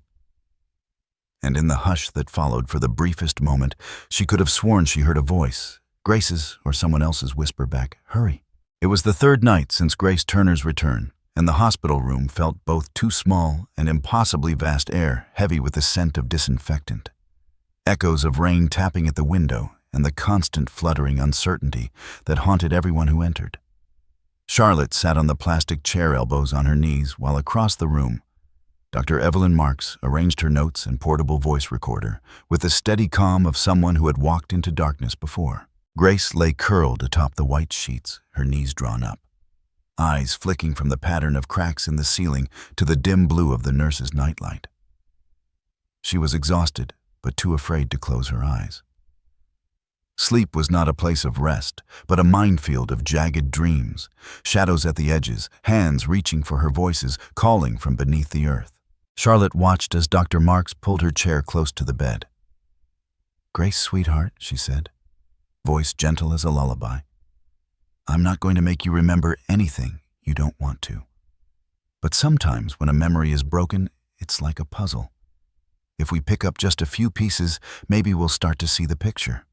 A: And in the hush that followed, for the briefest moment, she could have sworn she heard a voice, Grace's or someone else's, whisper back, hurry. It was the third night since Grace Turner's return, and the hospital room felt both too small and impossibly vast air, heavy with the scent of disinfectant. Echoes of rain tapping at the window and the constant fluttering uncertainty that haunted everyone who entered. Charlotte sat on the plastic chair, elbows on her knees, while across the room, Dr. Evelyn Marks arranged her notes and portable voice recorder with the steady calm of someone who had walked into darkness before. Grace lay curled atop the white sheets, her knees drawn up, eyes flicking from the pattern of cracks in the ceiling to the dim blue of the nurse's nightlight. She was exhausted, but too afraid to close her eyes. Sleep was not a place of rest, but a minefield of jagged dreams, shadows at the edges, hands reaching for her voices, calling from beneath the earth. Charlotte watched as Dr. Marks pulled her chair close to the bed. Grace, sweetheart, she said, voice gentle as a lullaby. I'm not going to make you remember anything you don't want to. But sometimes when a memory is broken, it's like a puzzle. If we pick up just a few pieces, maybe we'll start to see the picture.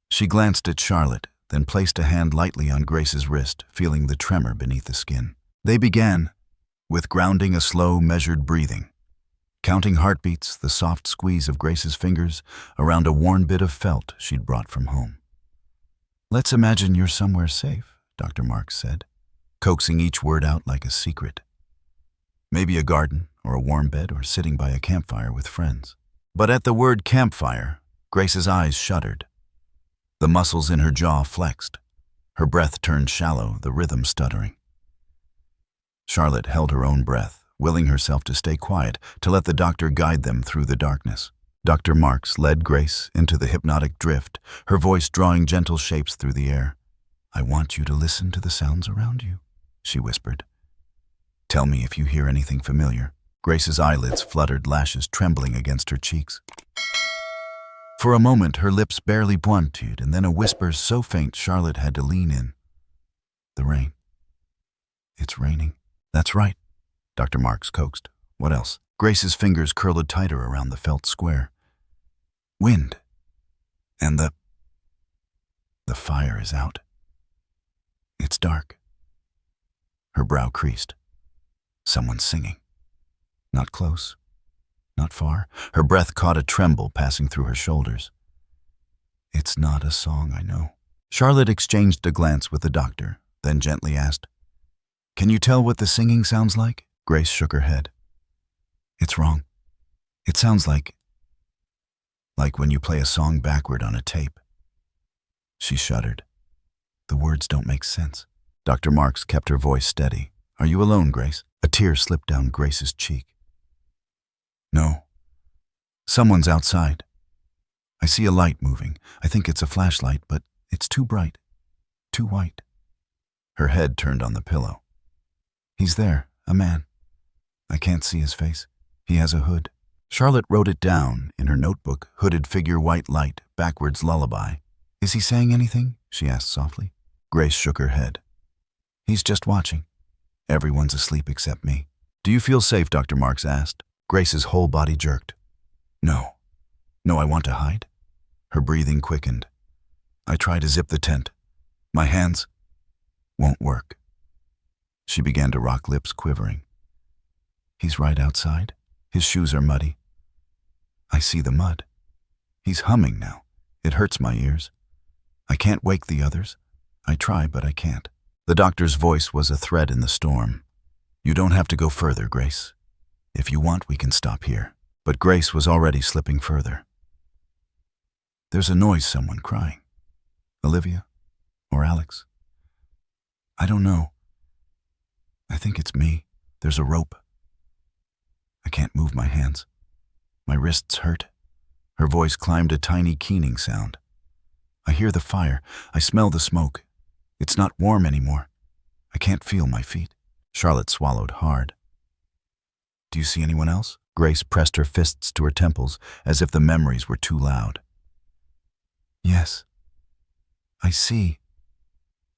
A: She glanced at Charlotte, then placed a hand lightly on Grace's wrist, feeling the tremor beneath the skin. They began, with grounding, a slow, measured breathing, counting heartbeats, the soft squeeze of Grace's fingers around a worn bit of felt she'd brought from home. Let's imagine you're somewhere safe, Dr. Marks said, coaxing each word out like a secret. Maybe a garden, or a warm bed, or sitting by a campfire with friends. But at the word campfire, Grace's eyes shuddered. The muscles in her jaw flexed. Her breath turned shallow, the rhythm stuttering. Charlotte held her own breath, willing herself to stay quiet, to let the doctor guide them through the darkness. Dr. Marks led Grace into the hypnotic drift, her voice drawing gentle shapes through the air. "I want you to listen to the sounds around you," she whispered. "Tell me if you hear anything familiar." Grace's eyelids fluttered, lashes trembling against her cheeks. For a moment, her lips barely blunted, and then a whisper so faint Charlotte had to lean in. "The rain. It's raining." "That's right," Dr. Marks coaxed. "What else?" Grace's fingers curled tighter around the felt square. "Wind. And the fire is out. It's dark." Her brow creased. Someone's singing. Not close. Not far. Her breath caught a tremble passing through her shoulders. "It's not a song I know." Charlotte exchanged a glance with the doctor, then gently asked, "Can you tell what the singing sounds like?" Grace shook her head. "It's wrong. It sounds like when you play a song backward on a tape." She shuddered. "The words don't make sense." Dr. Marks kept her voice steady. "Are you alone, Grace?" A tear slipped down Grace's cheek. "No. Someone's outside. I see a light moving. I think it's a flashlight, but it's too bright, too white." Her head turned on the pillow. "He's there, a man. I can't see his face. He has a hood." Charlotte wrote it down in her notebook, hooded figure, white light, backwards lullaby. "Is he saying anything?" she asked softly. Grace shook her head. "He's just watching. Everyone's asleep except me." "Do you feel safe?" Dr. Marks asked. Grace's whole body jerked. No, I want to hide." Her breathing quickened. "I try to zip the tent. My hands won't work." She began to rock, lips quivering. "He's right outside. His shoes are muddy. I see the mud. He's humming now. It hurts my ears. I can't wake the others. I try, but I can't." The doctor's voice was a thread in the storm. "You don't have to go further, Grace. If you want, we can stop here." But Grace was already slipping further. "There's a noise, someone crying. Olivia? Or Alex? I don't know. I think it's me. There's a rope. I can't move my hands. My wrists hurt." Her voice climbed a tiny keening sound. "I hear the fire. I smell the smoke. It's not warm anymore. I can't feel my feet." Charlotte swallowed hard. "Do you see anyone else?" Grace pressed her fists to her temples as if the memories were too loud. "Yes. I see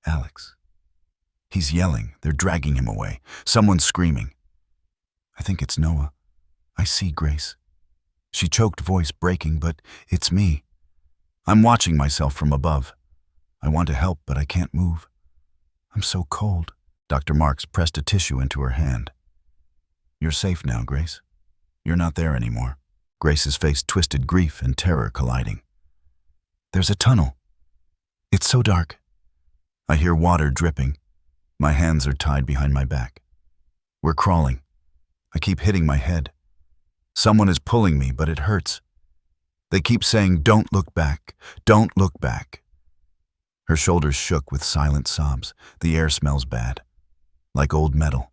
A: Alex. He's yelling. They're dragging him away. Someone's screaming. I think it's Noah. I see Grace." She choked, voice breaking, "But it's me. I'm watching myself from above. I want to help, but I can't move. I'm so cold." Dr. Marks pressed a tissue into her hand. "You're safe now, Grace. You're not there anymore." Grace's face twisted, grief and terror colliding. "There's a tunnel. It's so dark. I hear water dripping. My hands are tied behind my back. We're crawling. I keep hitting my head. Someone is pulling me, but it hurts. They keep saying, 'Don't look back, don't look back.'" Her shoulders shook with silent sobs. "The air smells bad, like old metal.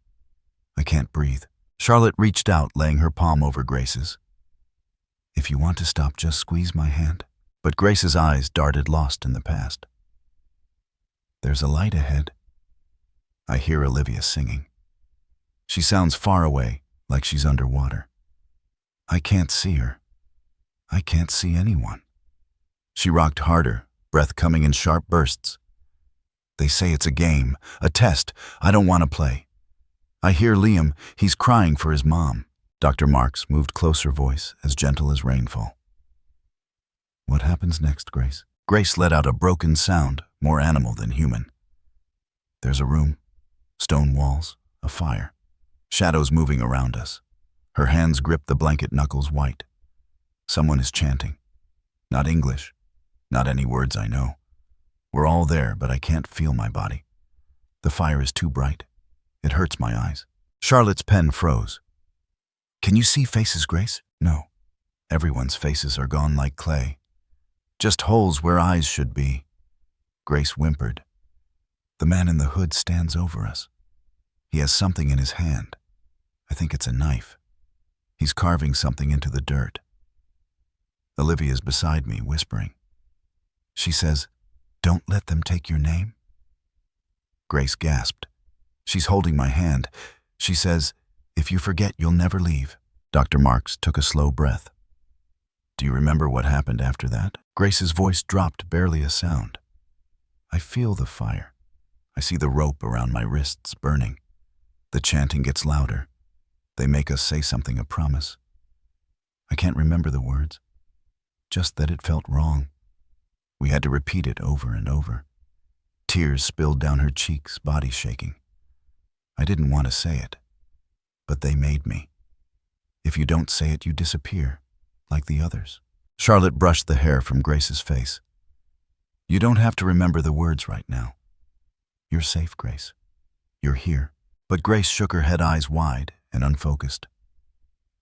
A: I can't breathe." Charlotte reached out, laying her palm over Grace's. "If you want to stop, just squeeze my hand." But Grace's eyes darted, lost in the past. "There's a light ahead." I hear Olivia singing. She sounds far away, like she's underwater. I can't see her. I can't see anyone. She rocked harder, breath coming in sharp bursts. "They say it's a game, a test. I don't want to play. I hear Liam. He's crying for his mom." Dr. Marks moved closer, voice as gentle as rainfall. "What happens next, Grace?" Grace let out a broken sound, more animal than human. "There's a room, stone walls, a fire, shadows moving around us." Her hands grip the blanket, knuckles white. Someone is chanting. Not English, not any words I know. We're all there, but I can't feel my body. The fire is too bright. It hurts my eyes. Charlotte's pen froze. "Can you see faces, Grace?" "No. Everyone's faces are gone like clay. Just holes where eyes should be." Grace whimpered. "The man in the hood stands over us. He has something in his hand. I think it's a knife. He's carving something into the dirt. Olivia's beside me, whispering. She says, "Don't let them take your name." Grace gasped. She's holding my hand. She says, "If you forget, you'll never leave." Dr. Marks took a slow breath. "Do you remember what happened after that?" Grace's voice dropped, barely a sound. "I feel the fire. I see the rope around my wrists burning. The chanting gets louder. They make us say something, a promise. I can't remember the words, just that it felt wrong. We had to repeat it over and over. Tears spilled down her cheeks, body shaking. I didn't want to say it, but they made me. If you don't say it, you disappear, like the others." Charlotte brushed the hair from Grace's face. "You don't have to remember the words right now. You're safe, Grace. You're here." But Grace shook her head, eyes wide and unfocused.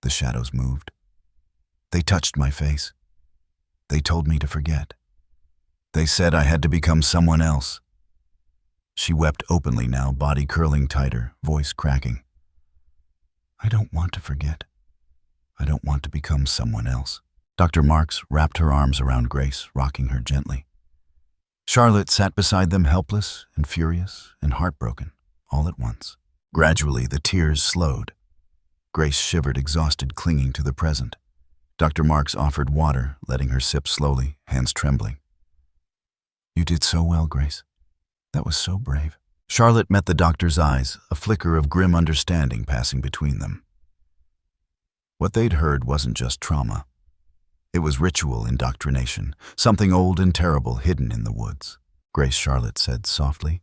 A: The shadows moved. They touched my face. They told me to forget. They said I had to become someone else. She wept openly now, body curling tighter, voice cracking. "I don't want to forget. I don't want to become someone else." Dr. Marks wrapped her arms around Grace, rocking her gently. Charlotte sat beside them, helpless and furious and heartbroken, all at once. Gradually, the tears slowed. Grace shivered, exhausted, clinging to the present. Dr. Marks offered water, letting her sip slowly, hands trembling. "You did so well, Grace. That was so brave." Charlotte met the doctor's eyes, a flicker of grim understanding passing between them. What they'd heard wasn't just trauma. It was ritual indoctrination, something old and terrible hidden in the woods. "Grace," Charlotte said softly,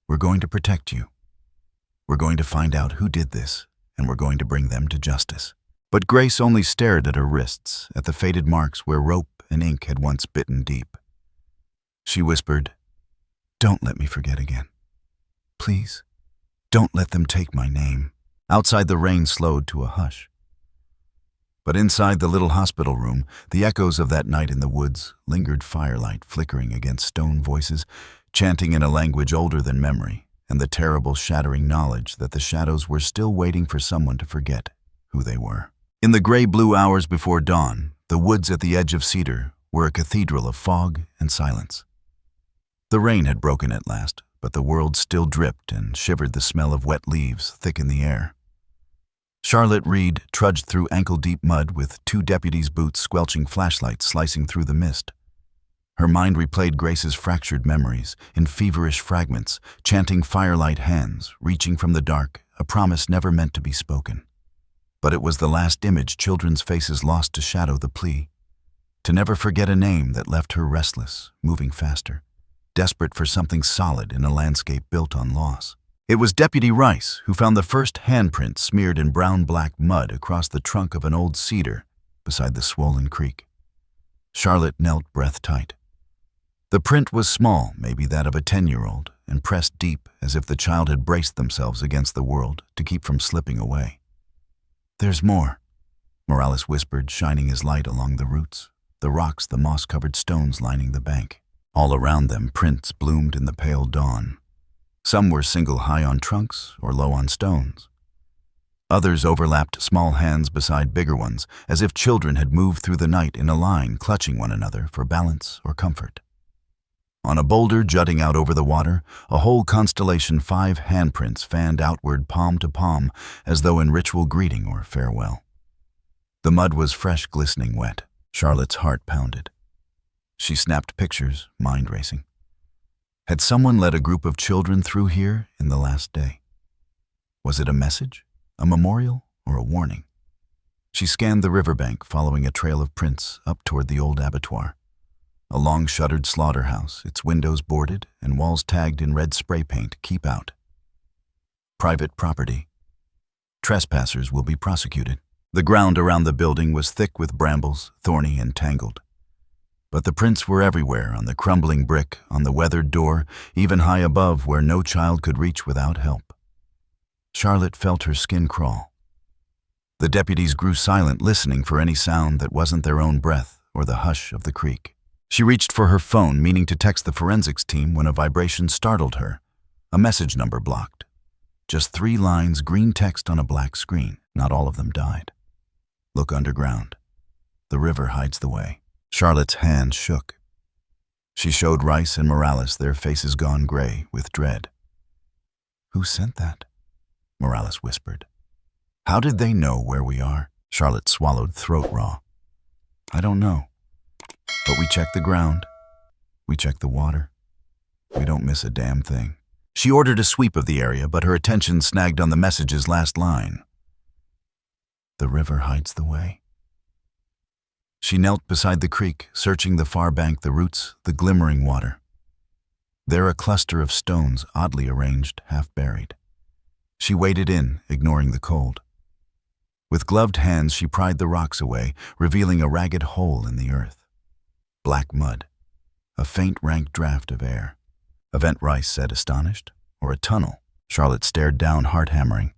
A: "we're going to protect you. We're going to find out who did this, and we're going to bring them to justice." But Grace only stared at her wrists, at the faded marks where rope and ink had once bitten deep. She whispered, "Don't let me forget again. Please, don't let them take my name." Outside, the rain slowed to a hush. But inside the little hospital room, the echoes of that night in the woods lingered, firelight flickering against stone voices, chanting in a language older than memory, and the terrible, shattering knowledge that the shadows were still waiting for someone to forget who they were. In the gray-blue hours before dawn, the woods at the edge of Cedar were a cathedral of fog and silence. The rain had broken at last, but the world still dripped and shivered, the smell of wet leaves thick in the air. Charlotte Reed trudged through ankle-deep mud with 2 deputies' boots squelching flashlights slicing through the mist. Her mind replayed Grace's fractured memories in feverish fragments, chanting firelight hands, reaching from the dark, a promise never meant to be spoken. But it was the last image children's faces lost to shadow the plea, to never forget a name that left her restless, moving faster, desperate for something solid in a landscape built on loss. It was Deputy Rice who found the first handprint smeared in brown-black mud across the trunk of an old cedar beside the swollen creek. Charlotte knelt, breath tight. The print was small, maybe that of a 10-year-old, and pressed deep as if the child had braced themselves against the world to keep from slipping away. "There's more," Morales whispered, shining his light along the roots, the rocks, the moss-covered stones lining the bank. All around them, prints bloomed in the pale dawn. Some were single, high on trunks or low on stones. Others overlapped small hands beside bigger ones, as if children had moved through the night in a line, clutching one another for balance or comfort. On a boulder jutting out over the water, a whole constellation, 5 handprints fanned outward, palm to palm, as though in ritual greeting or farewell. The mud was fresh, glistening wet. Charlotte's heart pounded. She snapped pictures, mind racing. Had someone led a group of children through here in the last day? Was it a message, a memorial, or a warning? She scanned the riverbank, following a trail of prints up toward the old abattoir. A long-shuttered slaughterhouse, its windows boarded and walls tagged in red spray paint, "Keep out." Private property. Trespassers will be prosecuted. The ground around the building was thick with brambles, thorny and tangled. But the prints were everywhere, on the crumbling brick, on the weathered door, even high above where no child could reach without help. Charlotte felt her skin crawl. The deputies grew silent, listening for any sound that wasn't their own breath or the hush of the creek. She reached for her phone, meaning to text the forensics team, when a vibration startled her. A message number blocked. Just 3 lines, green text on a black screen. Not all of them died. Look underground. The river hides the way. Charlotte's hand shook. She showed Rice and Morales, their faces gone gray with dread. "Who sent that?" Morales whispered. "How did they know where we are?" Charlotte swallowed throat raw. "I don't know. But we checked the ground. We checked the water. We don't miss a damn thing." She ordered a sweep of the area, but her attention snagged on the message's last line. "The river hides the way." She knelt beside the creek, searching the far bank, the roots, the glimmering water. There a cluster of stones, oddly arranged, half buried. She waded in, ignoring the cold. With gloved hands, she pried the rocks away, revealing a ragged hole in the earth. Black mud. A faint, rank draft of air. A vent, Rice said, astonished. Or a tunnel. Charlotte stared down, heart hammering.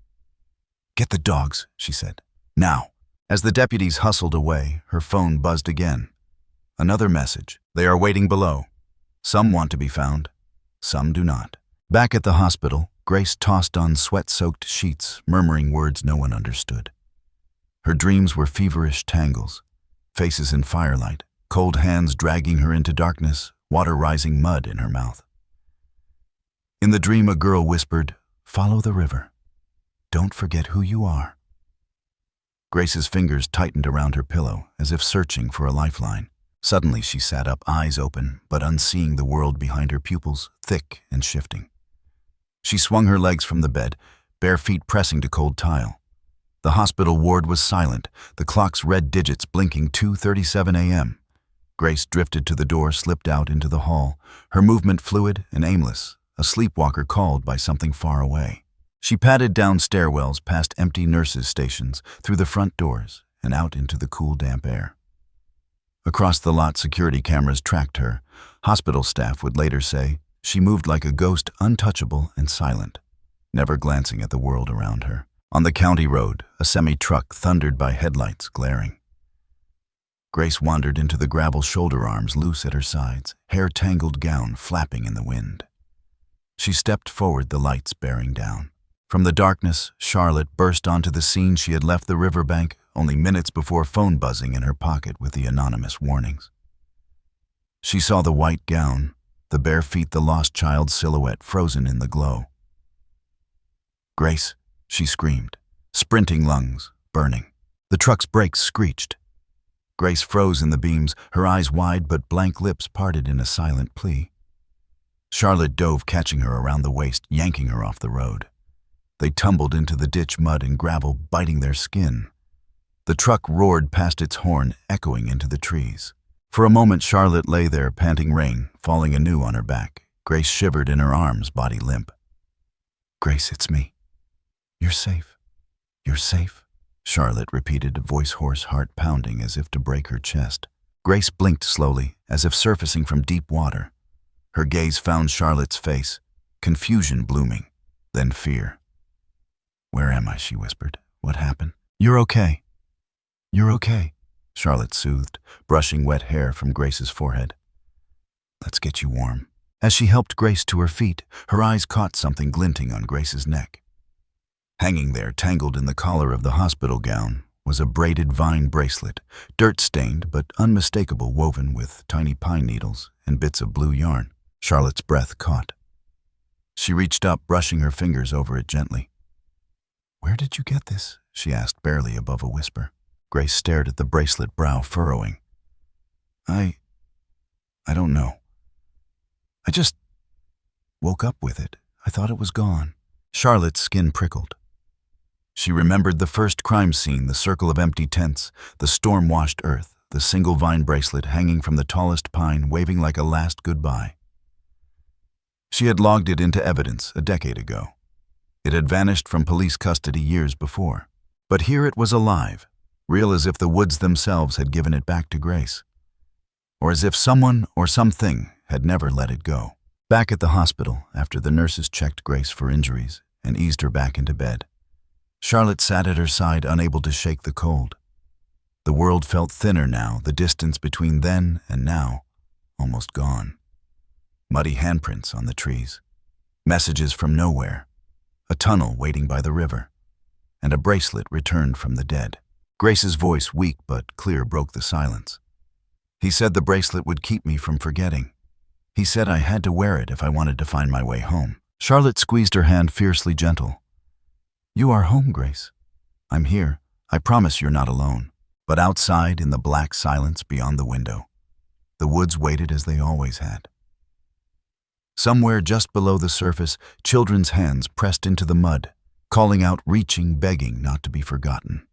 A: "Get the dogs," she said. "Now." As the deputies hustled away, her phone buzzed again. Another message. "They are waiting below. Some want to be found. Some do not." Back at the hospital, Grace tossed on sweat-soaked sheets, murmuring words no one understood. Her dreams were feverish tangles, faces in firelight, cold hands dragging her into darkness, water rising, mud in her mouth. In the dream, a girl whispered, "Follow the river. Don't forget who you are." Grace's fingers tightened around her pillow, as if searching for a lifeline. Suddenly she sat up, eyes open, but unseeing the world behind her pupils, thick and shifting. She swung her legs from the bed, bare feet pressing to cold tile. The hospital ward was silent, the clock's red digits blinking 2:37 a.m. Grace drifted to the door, slipped out into the hall, her movement fluid and aimless, a sleepwalker called by something far away. She padded down stairwells, past empty nurses' stations, through the front doors, and out into the cool, damp air. Across the lot, security cameras tracked her. Hospital staff would later say she moved like a ghost, untouchable and silent, never glancing at the world around her. On the county road, a semi-truck thundered by, headlights glaring. Grace wandered into the gravel, shoulder arms loose at her sides, hair-tangled gown flapping in the wind. She stepped forward, the lights bearing down. From the darkness, Charlotte burst onto the scene. She had left the riverbank only minutes before, phone buzzing in her pocket with the anonymous warnings. She saw the white gown, the bare feet, the lost child's silhouette frozen in the glow. "Grace," she screamed, sprinting lungs burning. The truck's brakes screeched. Grace froze in the beams, her eyes wide but blank lips parted in a silent plea. Charlotte dove, catching her around the waist, yanking her off the road. They tumbled into the ditch, mud and gravel biting their skin. The truck roared past its horn, echoing into the trees. For a moment, Charlotte lay there, panting, rain falling anew on her back. Grace shivered in her arms, body limp. "Grace, it's me. You're safe. You're safe," Charlotte repeated, voice hoarse, heart pounding as if to break her chest. Grace blinked slowly, as if surfacing from deep water. Her gaze found Charlotte's face, confusion blooming, then fear. "Where am I?" she whispered. "What happened?" "You're okay. You're okay," Charlotte soothed, brushing wet hair from Grace's forehead. "Let's get you warm." As she helped Grace to her feet, her eyes caught something glinting on Grace's neck. Hanging there, tangled in the collar of the hospital gown, was a braided vine bracelet, dirt-stained but unmistakable, woven with tiny pine needles and bits of blue yarn. Charlotte's breath caught. She reached up, brushing her fingers over it gently. "Where did you get this?" she asked, barely above a whisper. Grace stared at the bracelet, brow furrowing. I don't know. I just woke up with it. I thought it was gone." Charlotte's skin prickled. She remembered the first crime scene, the circle of empty tents, the storm-washed earth, the single vine bracelet hanging from the tallest pine, waving like a last goodbye. She had logged it into evidence a decade ago. It had vanished from police custody years before. But here it was alive, real, as if the woods themselves had given it back to Grace. Or as if someone or something had never let it go. Back at the hospital, after the nurses checked Grace for injuries and eased her back into bed, Charlotte sat at her side, unable to shake the cold. The world felt thinner now, the distance between then and now almost gone. Muddy handprints on the trees. Messages from nowhere. a tunnel waiting by the river, and a bracelet returned from the dead. Grace's voice, weak but clear, broke the silence. He said the bracelet would keep me from forgetting. He said I had to wear it if I wanted to find my way home. Charlotte squeezed her hand, fiercely gentle. You are home, Grace. I'm here. I promise you're not alone. But outside, in the black silence beyond the window, the woods waited as they always had. Somewhere just below the surface, children's hands pressed into the mud, calling out, reaching, begging not to be forgotten.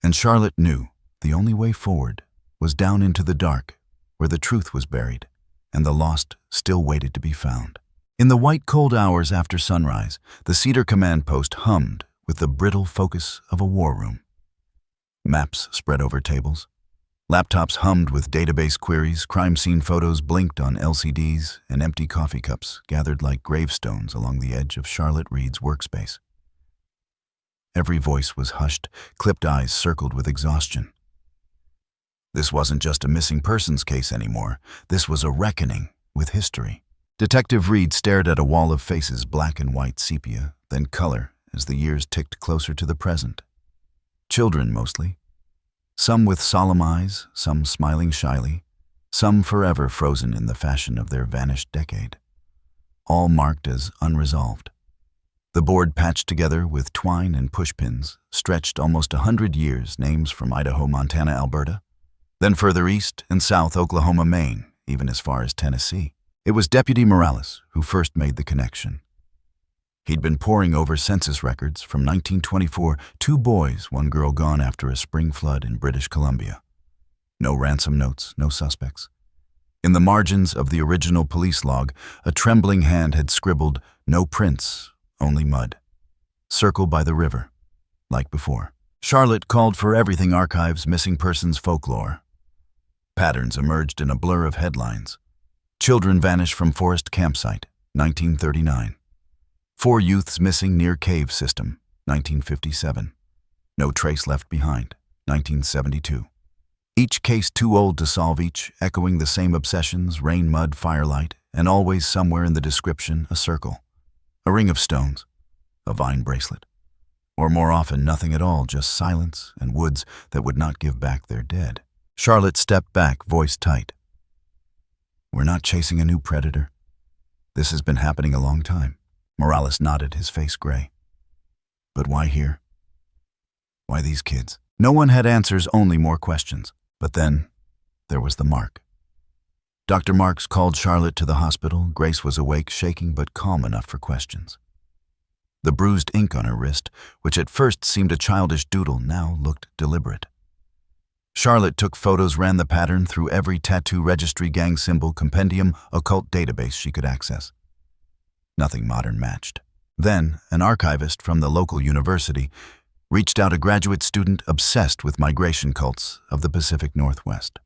A: And Charlotte knew the only way forward was down into the dark, where the truth was buried, and the lost still waited to be found. In the white, cold hours after sunrise, the Cedar command post hummed with the brittle focus of a war room. Maps spread over tables. Laptops hummed with database queries, crime scene photos blinked on LCDs, and empty coffee cups gathered like gravestones along the edge of Charlotte Reed's workspace. Every voice was hushed, clipped eyes circled with exhaustion. This wasn't just a missing persons case anymore. This was a reckoning with history. Detective Reed stared at a wall of faces, black and white sepia, then color as the years ticked closer to the present. Children mostly. Some with solemn eyes, some smiling shyly, some forever frozen in the fashion of their vanished decade. All marked as unresolved. The board patched together with twine and pushpins, stretched almost 100 years, names from Idaho, Montana, Alberta, then further east and south, Oklahoma, Maine, even as far as Tennessee. It was Deputy Morales who first made the connection. He'd been poring over census records from 1924, 2 boys, 1 girl gone after a spring flood in British Columbia. No ransom notes, no suspects. In the margins of the original police log, a trembling hand had scribbled, no prints, only mud. Circle by the river, like before. Charlotte called for everything archives, missing persons, folklore. Patterns emerged in a blur of headlines. Children vanish from forest campsite, 1939. 4 youths missing near cave system, 1957. No trace left behind, 1972. Each case too old to solve, each echoing the same obsessions, rain, mud, firelight, and always somewhere in the description a circle, a ring of stones, a vine bracelet, or more often nothing at all, just silence and woods that would not give back their dead. Charlotte stepped back, voice tight. We're not chasing a new predator. This has been happening a long time. Morales nodded, his face gray. But why here? Why these kids? No one had answers, only more questions. But then, there was the mark. Dr. Marks called Charlotte to the hospital. Grace was awake, shaking but calm enough for questions. The bruised ink on her wrist, which at first seemed a childish doodle, now looked deliberate. Charlotte took photos, ran the pattern through every tattoo, registry, gang symbol, compendium, occult database she could access. Nothing modern matched. Then, an archivist from the local university reached out, a graduate student obsessed with migration cults of the Pacific Northwest.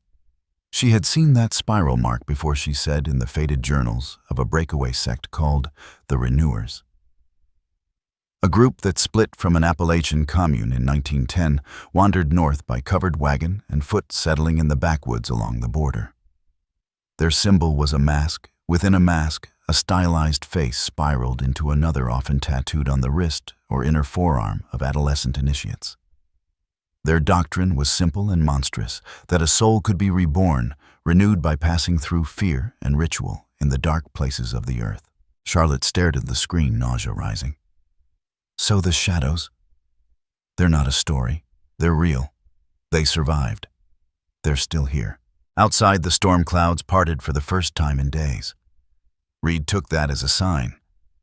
A: She had seen that spiral mark before, she said, in the faded journals of a breakaway sect called the Renewers. A group that split from an Appalachian commune in 1910 wandered north by covered wagon and foot, settling in the backwoods along the border. Their symbol was a mask. Within a mask, a stylized face spiraled into another, often tattooed on the wrist or inner forearm of adolescent initiates. Their doctrine was simple and monstrous, that a soul could be reborn, renewed by passing through fear and ritual in the dark places of the earth. Charlotte stared at the screen, nausea rising. So the shadows? They're not a story. They're real. They survived. They're still here. Outside, the storm clouds parted for the first time in days. Reed took that as a sign.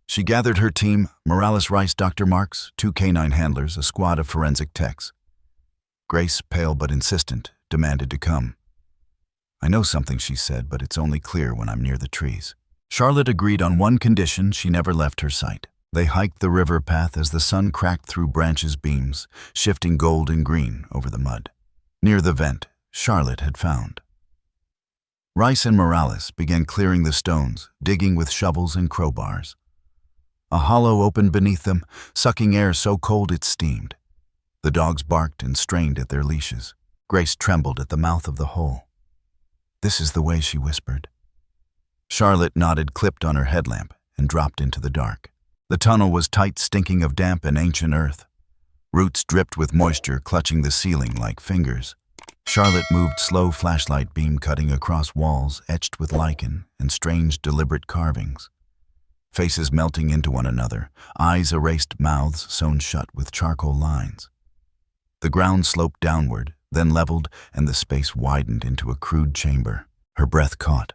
A: She gathered her team, Morales, Rice, Dr. Marks, 2 canine handlers, a squad of forensic techs. Grace, pale but insistent, demanded to come. I know something, she said, but it's only clear when I'm near the trees. Charlotte agreed on one condition: she never left her sight. They hiked the river path as the sun cracked through branches' beams, shifting gold and green over the mud. Near the vent Charlotte had found. Rice and Morales began clearing the stones, digging with shovels and crowbars. A hollow opened beneath them, sucking air so cold it steamed. The dogs barked and strained at their leashes. Grace trembled at the mouth of the hole. This is the way, she whispered. Charlotte nodded, clipped on her headlamp, and dropped into the dark. The tunnel was tight, stinking of damp and ancient earth. Roots dripped with moisture, clutching the ceiling like fingers. Charlotte moved, slow flashlight beam cutting across walls etched with lichen and strange, deliberate carvings. Faces melting into one another, eyes erased, mouths sewn shut with charcoal lines. The ground sloped downward, then leveled, and the space widened into a crude chamber. Her breath caught.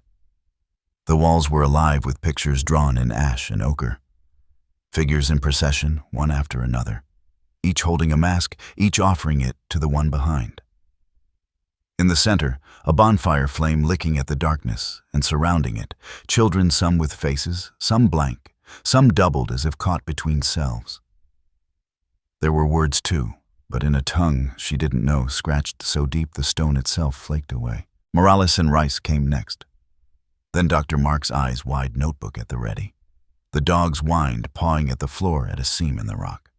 A: The walls were alive with pictures drawn in ash and ochre. Figures in procession, one after another, each holding a mask, each offering it to the one behind. In the center, a bonfire flame licking at the darkness, and surrounding it, children, some with faces, some blank, some doubled as if caught between selves. There were words too, but in a tongue she didn't know, scratched so deep the stone itself flaked away. Morales and Rice came next. Then Dr. Mark's eyes wide, notebook at the ready. The dogs whined, pawing at the floor at a seam in the rock.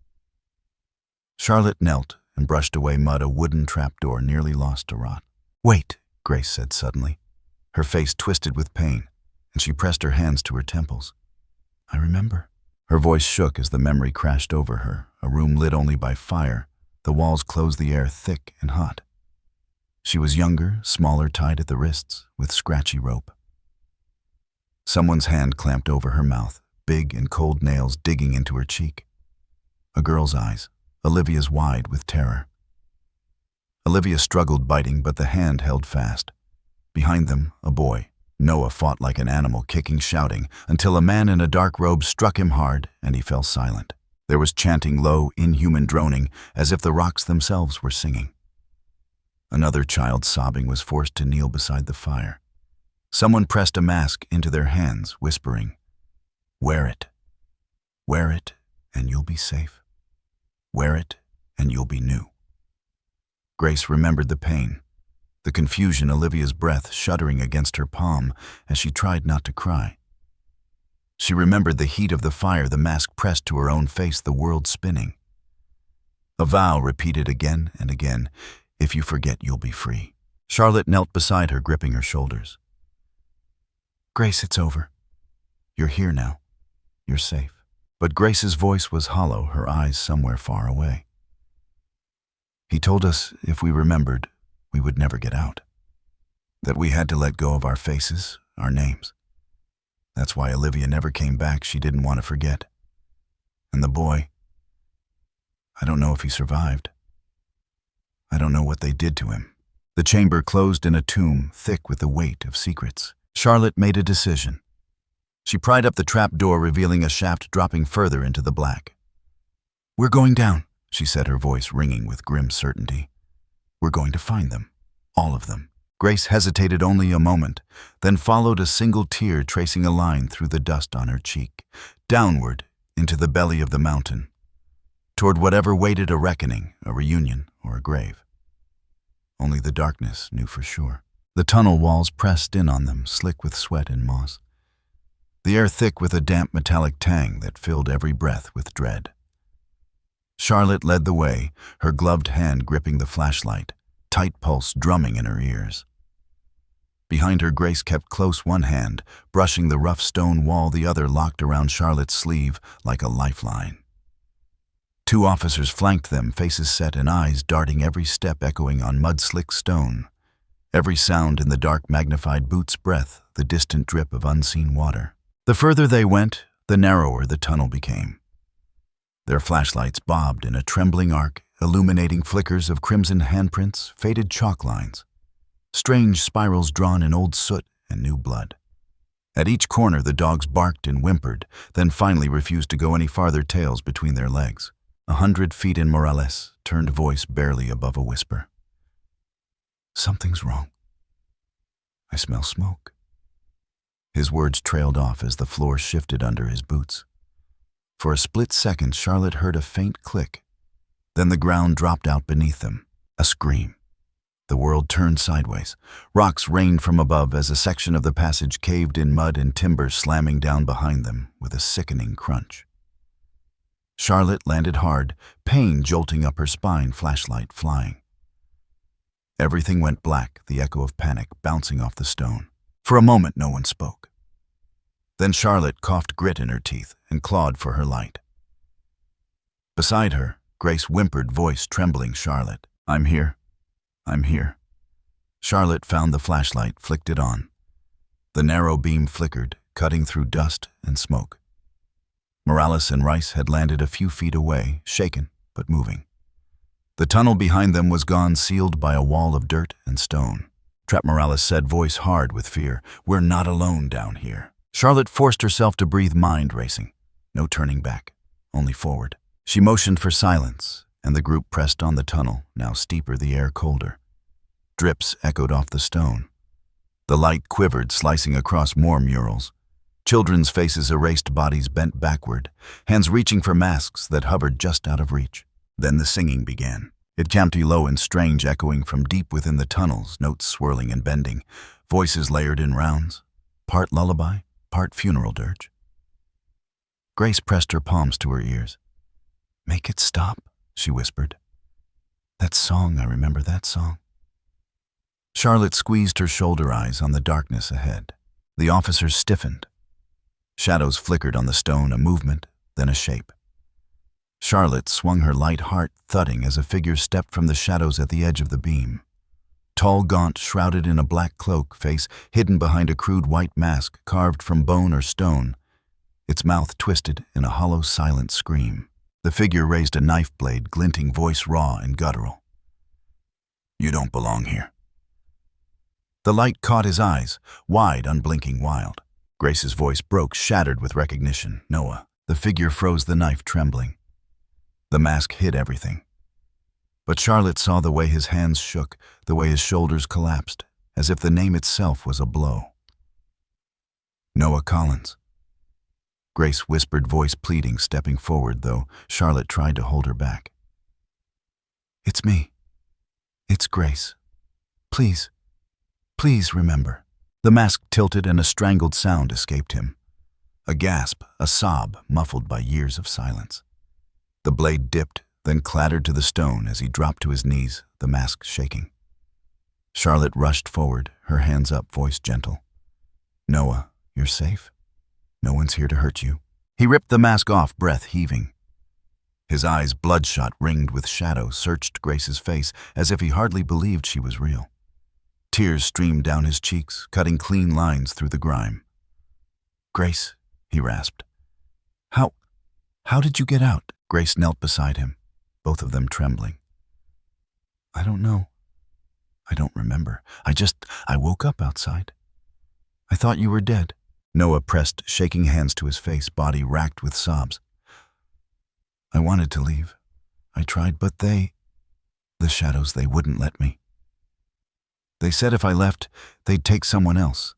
A: Charlotte knelt and brushed away mud, a wooden trapdoor nearly lost to rot. "Wait," Grace said suddenly. Her face twisted with pain, and she pressed her hands to her temples. "I remember." Her voice shook as the memory crashed over her, a room lit only by fire, the walls closed, the air thick and hot. She was younger, smaller, tied at the wrists, with scratchy rope. Someone's hand clamped over her mouth, big and cold nails digging into her cheek. A girl's eyes, Olivia's, wide with terror. Olivia struggled, biting, but the hand held fast. Behind them, a boy. Noah fought like an animal, kicking, shouting, until a man in a dark robe struck him hard and he fell silent. There was chanting, low, inhuman droning, as if the rocks themselves were singing. Another child, sobbing, was forced to kneel beside the fire. Someone pressed a mask into their hands, whispering, "Wear it. Wear it, and you'll be safe. Wear it, and you'll be new." Grace remembered the pain, the confusion, Olivia's breath shuddering against her palm as she tried not to cry. She remembered the heat of the fire, the mask pressed to her own face, the world spinning. A vow repeated again and again, "If you forget, you'll be free." Charlotte knelt beside her, gripping her shoulders. "Grace, it's over. You're here now. You're safe." But Grace's voice was hollow, her eyes somewhere far away. "He told us if we remembered, we would never get out. That we had to let go of our faces, our names. That's why Olivia never came back. She didn't want to forget. And the boy, I don't know if he survived. I don't know what they did to him." The chamber closed in a tomb, thick with the weight of secrets. Charlotte made a decision. She pried up the trap door, revealing a shaft dropping further into the black. "We're going down," she said, her voice ringing with grim certainty. "We're going to find them. All of them." Grace hesitated only a moment, then followed a single tear tracing a line through the dust on her cheek, downward into the belly of the mountain, toward whatever waited a reckoning, a reunion, or a grave. Only the darkness knew for sure. The tunnel walls pressed in on them, slick with sweat and moss. The air thick with a damp metallic tang that filled every breath with dread. Charlotte led the way, her gloved hand gripping the flashlight, tight pulse drumming in her ears. Behind her, Grace kept close, one hand brushing the rough stone wall, the other locked around Charlotte's sleeve like a lifeline. Two officers flanked them, faces set and eyes darting, every step echoing on mud-slick stone. Every sound in the dark magnified boots' breath, the distant drip of unseen water. The further they went, the narrower the tunnel became. Their flashlights bobbed in a trembling arc, illuminating flickers of crimson handprints, faded chalk lines, strange spirals drawn in old soot and new blood. At each corner the dogs barked and whimpered, then finally refused to go any farther, tails between their legs. 100 feet in, Morales turned, voice barely above a whisper. "Something's wrong. I smell smoke." His words trailed off as the floor shifted under his boots. For a split second, Charlotte heard a faint click. Then the ground dropped out beneath them. A scream. The world turned sideways. Rocks rained from above as a section of the passage caved in, mud and timber slamming down behind them with a sickening crunch. Charlotte landed hard, pain jolting up her spine, flashlight flying. Everything went black, the echo of panic bouncing off the stone. For a moment, no one spoke. Then Charlotte coughed grit in her teeth and clawed for her light. Beside her, Grace whimpered, voice trembling, "Charlotte, I'm here. I'm here." Charlotte found the flashlight, flicked it on. The narrow beam flickered, cutting through dust and smoke. Morales and Rice had landed a few feet away, shaken but moving. The tunnel behind them was gone, sealed by a wall of dirt and stone. Trap Morales said, voice hard with fear, "We're not alone down here." Charlotte forced herself to breathe, mind racing. No turning back, only forward. She motioned for silence, and the group pressed on the tunnel, now steeper, the air colder. Drips echoed off the stone. The light quivered, slicing across more murals. Children's faces erased, bodies bent backward, hands reaching for masks that hovered just out of reach. Then the singing began. It came low and strange, echoing from deep within the tunnels, notes swirling and bending, voices layered in rounds, part lullaby, part funeral dirge. Grace pressed her palms to her ears. "Make it stop," she whispered. "That song, I remember that song." Charlotte squeezed her shoulder, eyes on the darkness ahead. The officers stiffened. Shadows flickered on the stone, a movement, then a shape. Charlotte swung her light, heart thudding as a figure stepped from the shadows at the edge of the beam. Tall, gaunt, shrouded in a black cloak, face hidden behind a crude white mask carved from bone or stone, its mouth twisted in a hollow, silent scream. The figure raised a knife blade, glinting, voice raw and guttural. "You don't belong here." The light caught his eyes, wide, unblinking, wild. Grace's voice broke, shattered with recognition. "Noah." The figure froze, the knife trembling. The mask hid everything. But Charlotte saw the way his hands shook, the way his shoulders collapsed, as if the name itself was a blow. "Noah Collins." Grace whispered, voice pleading, stepping forward, though Charlotte tried to hold her back. "It's me. It's Grace. Please, please remember." The mask tilted and a strangled sound escaped him. A gasp, a sob, muffled by years of silence. The blade dipped, then clattered to the stone as he dropped to his knees, the mask shaking. Charlotte rushed forward, her hands up, voice gentle. "Noah, you're safe. No one's here to hurt you." He ripped the mask off, breath heaving. His eyes, bloodshot, ringed with shadow, searched Grace's face as if he hardly believed she was real. Tears streamed down his cheeks, cutting clean lines through the grime. "Grace," he rasped. How did you get out?" Grace knelt beside him, both of them trembling. "I don't know. I don't remember. I woke up outside. I thought you were dead." Noah pressed shaking hands to his face, body racked with sobs. "I wanted to leave. I tried, but the shadows, they wouldn't let me. They said if I left, they'd take someone else.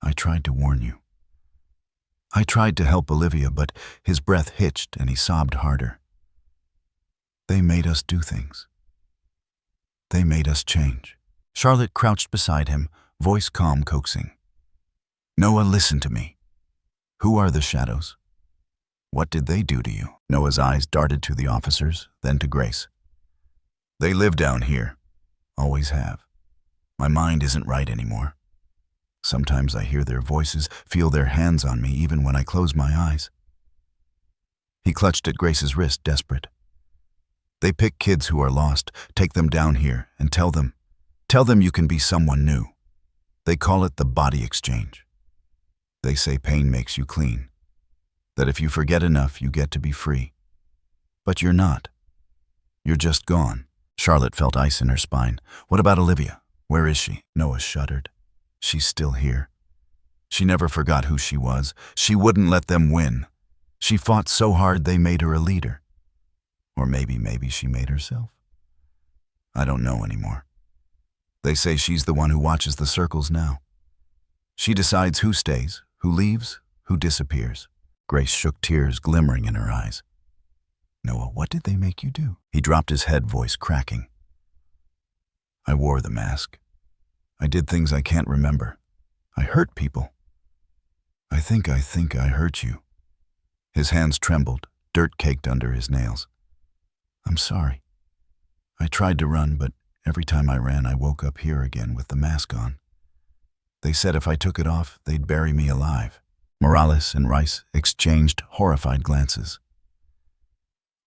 A: I tried to warn you. I tried to help Olivia, but his breath hitched and he sobbed harder. They made us do things. They made us change." Charlotte crouched beside him, voice calm, coaxing. "Noah, listen to me. Who are the shadows? What did they do to you?" Noah's eyes darted to the officers, then to Grace. "They live down here. Always have. My mind isn't right anymore. Sometimes I hear their voices, feel their hands on me even when I close my eyes." He clutched at Grace's wrist, desperate. "They pick kids who are lost, take them down here, and tell them you can be someone new. They call it the body exchange. They say pain makes you clean, that if you forget enough, you get to be free. But you're not. You're just gone." Charlotte felt ice in her spine. "What about Olivia? Where is she?" Noah shuddered. "She's still here. She never forgot who she was. She wouldn't let them win. She fought so hard they made her a leader. Or maybe she made herself. I don't know anymore. They say she's the one who watches the circles now. She decides who stays, who leaves, who disappears." Grace shook, tears glimmering in her eyes. "Noah, what did they make you do?" He dropped his head, voice cracking. "I wore the mask. I did things I can't remember. I hurt people. I think I hurt you." His hands trembled, dirt caked under his nails. "I'm sorry. I tried to run, but every time I ran, I woke up here again with the mask on. They said if I took it off, they'd bury me alive." Morales and Rice exchanged horrified glances.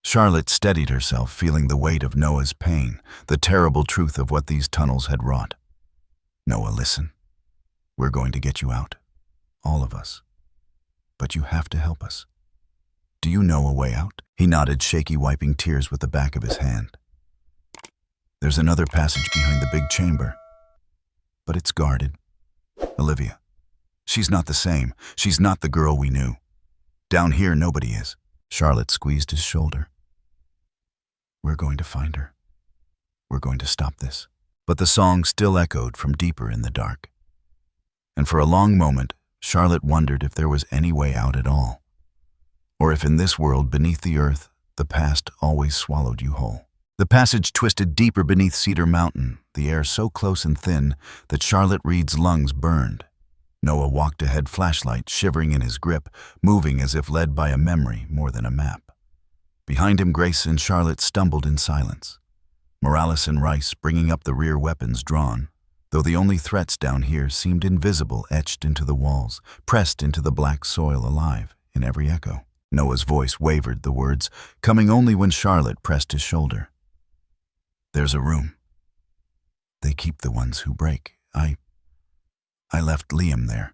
A: Charlotte steadied herself, feeling the weight of Noah's pain, the terrible truth of what these tunnels had wrought. "Noah, listen. We're going to get you out. All of us. But you have to help us. Do you know a way out?" He nodded, shaky, wiping tears with the back of his hand. "There's another passage behind the big chamber. But it's guarded. Olivia. She's not the same. She's not the girl we knew. Down here, nobody is." Charlotte squeezed his shoulder. "We're going to find her. We're going to stop this." But the song still echoed from deeper in the dark. And for a long moment, Charlotte wondered if there was any way out at all. Or if in this world beneath the earth, the past always swallowed you whole. The passage twisted deeper beneath Cedar Mountain, the air so close and thin that Charlotte Reed's lungs burned. Noah walked ahead, flashlight shivering in his grip, moving as if led by a memory more than a map. Behind him, Grace and Charlotte stumbled in silence. Morales and Rice bringing up the rear, weapons drawn, though the only threats down here seemed invisible, etched into the walls, pressed into the black soil, alive in every echo. Noah's voice wavered, the words coming only when Charlotte pressed his shoulder. "There's a room. They keep the ones who break. I left Liam there."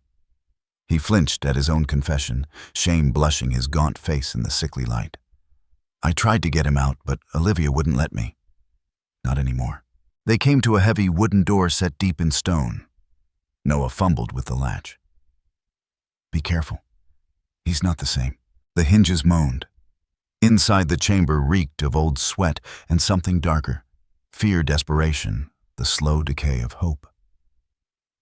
A: He flinched at his own confession, shame blushing his gaunt face in the sickly light. "I tried to get him out, but Olivia wouldn't let me. Not anymore." They came to a heavy wooden door set deep in stone. Noah fumbled with the latch. "Be careful. He's not the same." The hinges moaned. Inside, the chamber reeked of old sweat and something darker. Fear, desperation, the slow decay of hope.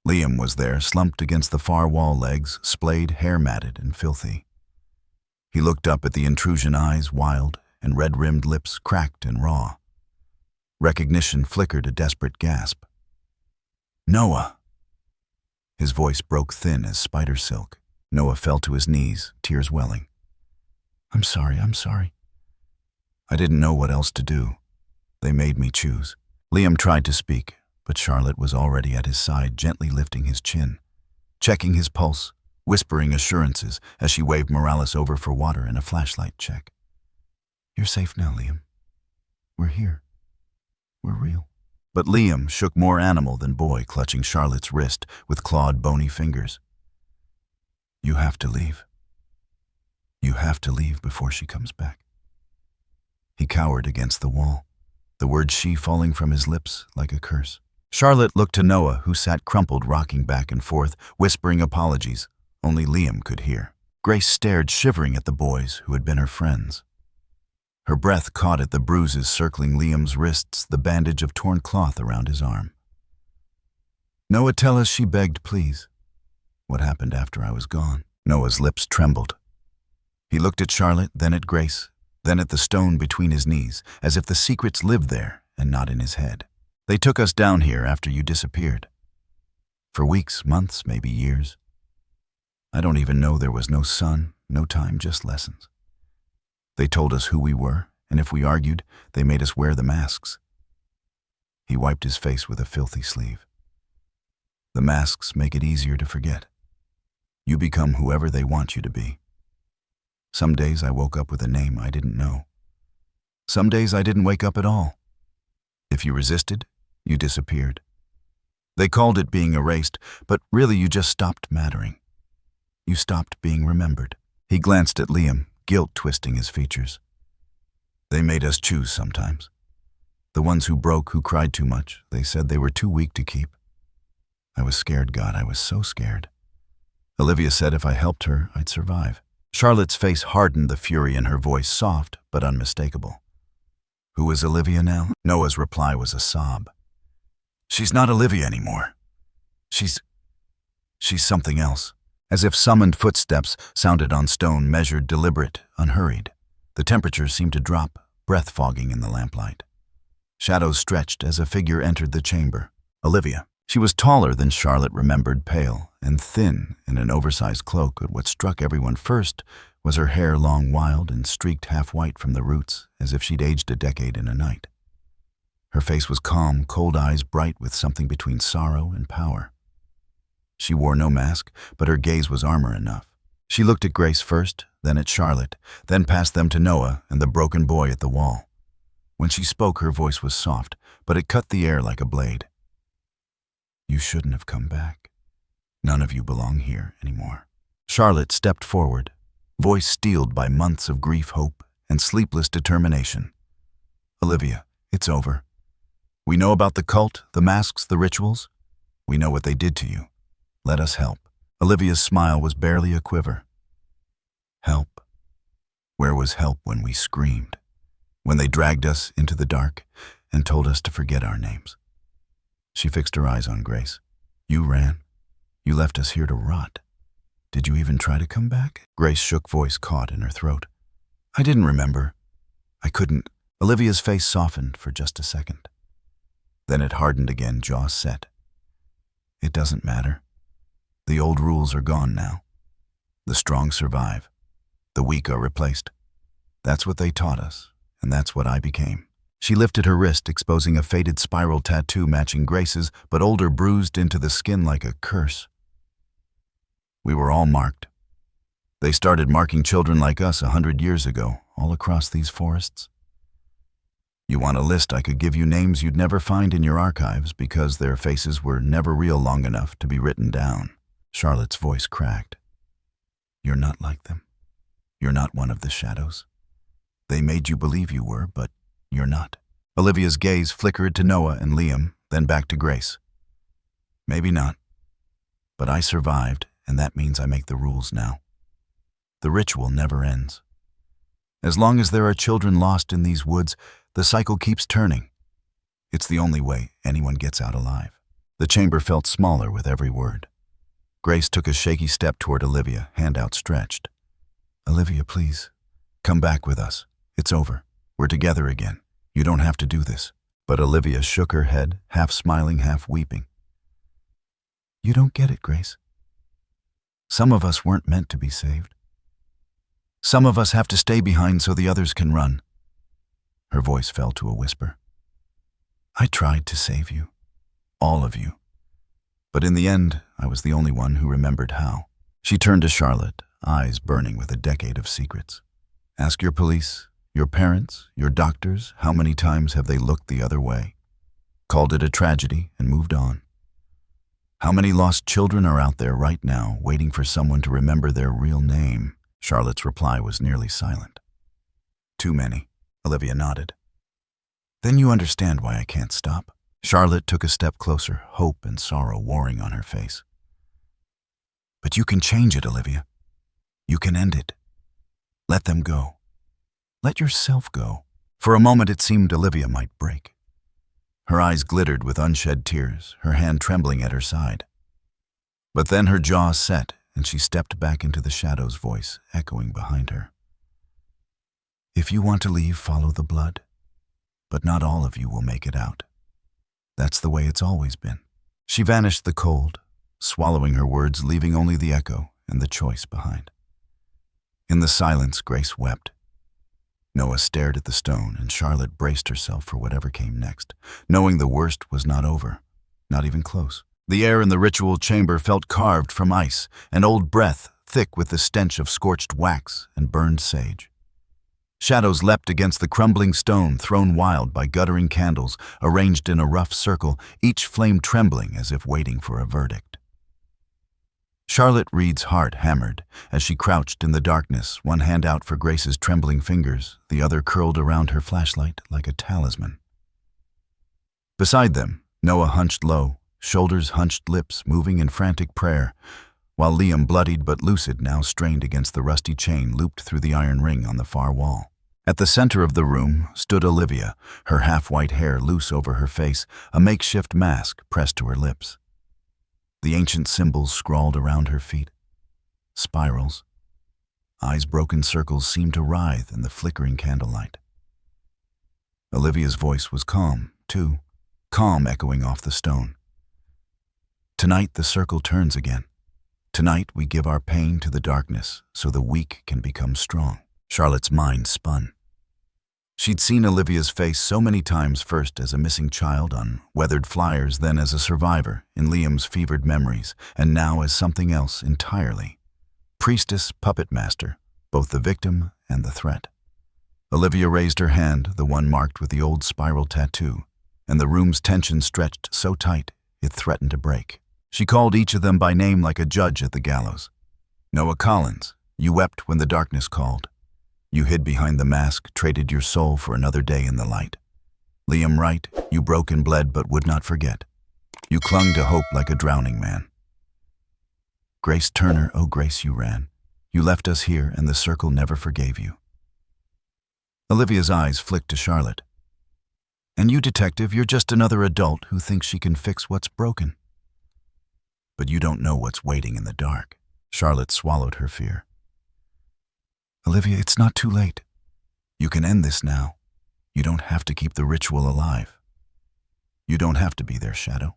A: Liam was there, slumped against the far wall, legs splayed, hair matted and filthy. He looked up at the intrusion, eyes wild and red-rimmed, lips cracked and raw. Recognition flickered a desperate gasp. "Noah!" His voice broke thin as spider silk. Noah fell to his knees, tears welling. I'm sorry. I didn't know what else to do. They made me choose." Liam tried to speak, but Charlotte was already at his side, gently lifting his chin, checking his pulse, whispering assurances as she waved Morales over for water and a flashlight check. "You're safe now, Liam. We're here. We're real." But Liam shook, more animal than boy, clutching Charlotte's wrist with clawed, bony fingers. "You have to leave. You have to leave before she comes back." He cowered against the wall, the word "she" falling from his lips like a curse. Charlotte looked to Noah, who sat crumpled, rocking back and forth, whispering apologies only Liam could hear. Grace stared, shivering at the boys who had been her friends. Her breath caught at the bruises circling Liam's wrists, the bandage of torn cloth around his arm. "Noah, tell us," she begged, "please. What happened after I was gone?" Noah's lips trembled. He looked at Charlotte, then at Grace, then at the stone between his knees, as if the secrets lived there and not in his head. "They took us down here after you disappeared. For weeks, months, maybe years. I don't even know. There was no sun, no time, just lessons. They told us who we were, and if we argued, they made us wear the masks." He wiped his face with a filthy sleeve. "The masks make it easier to forget. You become whoever they want you to be. Some days I woke up with a name I didn't know. Some days I didn't wake up at all. If you resisted, you disappeared. They called it being erased, but really you just stopped mattering. You stopped being remembered." He glanced at Liam, guilt twisting his features. "They made us choose sometimes. The ones who broke, who cried too much, they said they were too weak to keep. I was scared, God, I was so scared. Olivia said if I helped her, I'd survive." Charlotte's face hardened, the fury in her voice soft but unmistakable. "Who is Olivia now?" Noah's reply was a sob. "She's not Olivia anymore. She's something else." As if summoned footsteps sounded on stone, measured, deliberate, unhurried. The temperature seemed to drop, breath fogging in the lamplight. Shadows stretched as a figure entered the chamber. Olivia. She was taller than Charlotte remembered, pale and thin in an oversized cloak, but what struck everyone first was her hair, long, wild, and streaked half-white from the roots, as if she'd aged a decade in a night. Her face was calm, cold eyes bright with something between sorrow and power. She wore no mask, but her gaze was armor enough. She looked at Grace first, then at Charlotte, then passed them to Noah and the broken boy at the wall. When she spoke, her voice was soft, but it cut the air like a blade. You shouldn't have come back. None of you belong here anymore. Charlotte stepped forward, voice steeled by months of grief, hope, and sleepless determination. Olivia, it's over. We know about the cult, the masks, the rituals. We know what they did to you. Let us help. Olivia's smile was barely a quiver. Help? Where was help when we screamed? When they dragged us into the dark and told us to forget our names? She fixed her eyes on Grace. You ran. You left us here to rot. Did you even try to come back? Grace's shook voice caught in her throat. I didn't remember. I couldn't. Olivia's face softened for just a second. Then it hardened again, jaw set. It doesn't matter. The old rules are gone now. The strong survive. The weak are replaced. That's what they taught us, and that's what I became. She lifted her wrist, exposing a faded spiral tattoo matching Grace's, but older, bruised into the skin like a curse. We were all marked. They started marking children like us 100 years ago, all across these forests. You want a list? I could give you names you'd never find in your archives because their faces were never real long enough to be written down. Charlotte's voice cracked. You're not like them. You're not one of the shadows. They made you believe you were, but you're not. Olivia's gaze flickered to Noah and Liam, then back to Grace. Maybe not. But I survived, and that means I make the rules now. The ritual never ends. As long as there are children lost in these woods, the cycle keeps turning. It's the only way anyone gets out alive. The chamber felt smaller with every word. Grace took a shaky step toward Olivia, hand outstretched. Olivia, please, come back with us. It's over. We're together again. You don't have to do this. But Olivia shook her head, half smiling, half weeping. You don't get it, Grace. Some of us weren't meant to be saved. Some of us have to stay behind so the others can run. Her voice fell to a whisper. I tried to save you. All of you. But in the end, I was the only one who remembered how. She turned to Charlotte, eyes burning with a decade of secrets. Ask your police, your parents, your doctors, how many times have they looked the other way, called it a tragedy, and moved on? How many lost children are out there right now, waiting for someone to remember their real name? Charlotte's reply was nearly silent. Too many. Olivia nodded. Then you understand why I can't stop. Charlotte took a step closer, hope and sorrow warring on her face. But you can change it, Olivia. You can end it. Let them go. Let yourself go. For a moment it seemed Olivia might break. Her eyes glittered with unshed tears, her hand trembling at her side. But then her jaw set, and she stepped back into the shadow's voice, echoing behind her. If you want to leave, follow the blood. But not all of you will make it out. That's the way it's always been. She vanished the cold, swallowing her words, leaving only the echo and the choice behind. In the silence, Grace wept. Noah stared at the stone, and Charlotte braced herself for whatever came next, knowing the worst was not over, not even close. The air in the ritual chamber felt carved from ice, an old breath thick with the stench of scorched wax and burned sage. Shadows leapt against the crumbling stone, thrown wild by guttering candles, arranged in a rough circle, each flame trembling as if waiting for a verdict. Charlotte Reed's heart hammered as she crouched in the darkness, one hand out for Grace's trembling fingers, the other curled around her flashlight like a talisman. Beside them, Noah hunched low, shoulders hunched, lips moving in frantic prayer, while Liam, bloodied but lucid, now strained against the rusty chain looped through the iron ring on the far wall. At the center of the room stood Olivia, her half-white hair loose over her face, a makeshift mask pressed to her lips. The ancient symbols scrawled around her feet. Spirals. Eyes' broken circles seemed to writhe in the flickering candlelight. Olivia's voice was calm, too, calm echoing off the stone. Tonight the circle turns again. Tonight we give our pain to the darkness so the weak can become strong. Charlotte's mind spun. She'd seen Olivia's face so many times, first as a missing child on weathered flyers, then as a survivor in Liam's fevered memories, and now as something else entirely. Priestess, puppet master, both the victim and the threat. Olivia raised her hand, the one marked with the old spiral tattoo, and the room's tension stretched so tight it threatened to break. She called each of them by name like a judge at the gallows. Noah Collins, you wept when the darkness called. You hid behind the mask, traded your soul for another day in the light. Liam Wright, you broke and bled but would not forget. You clung to hope like a drowning man. Grace Turner, oh Grace, you ran. You left us here and the circle never forgave you. Olivia's eyes flicked to Charlotte. And you, detective, you're just another adult who thinks she can fix what's broken. But you don't know what's waiting in the dark. Charlotte swallowed her fear. Olivia, it's not too late. You can end this now. You don't have to keep the ritual alive. You don't have to be their shadow.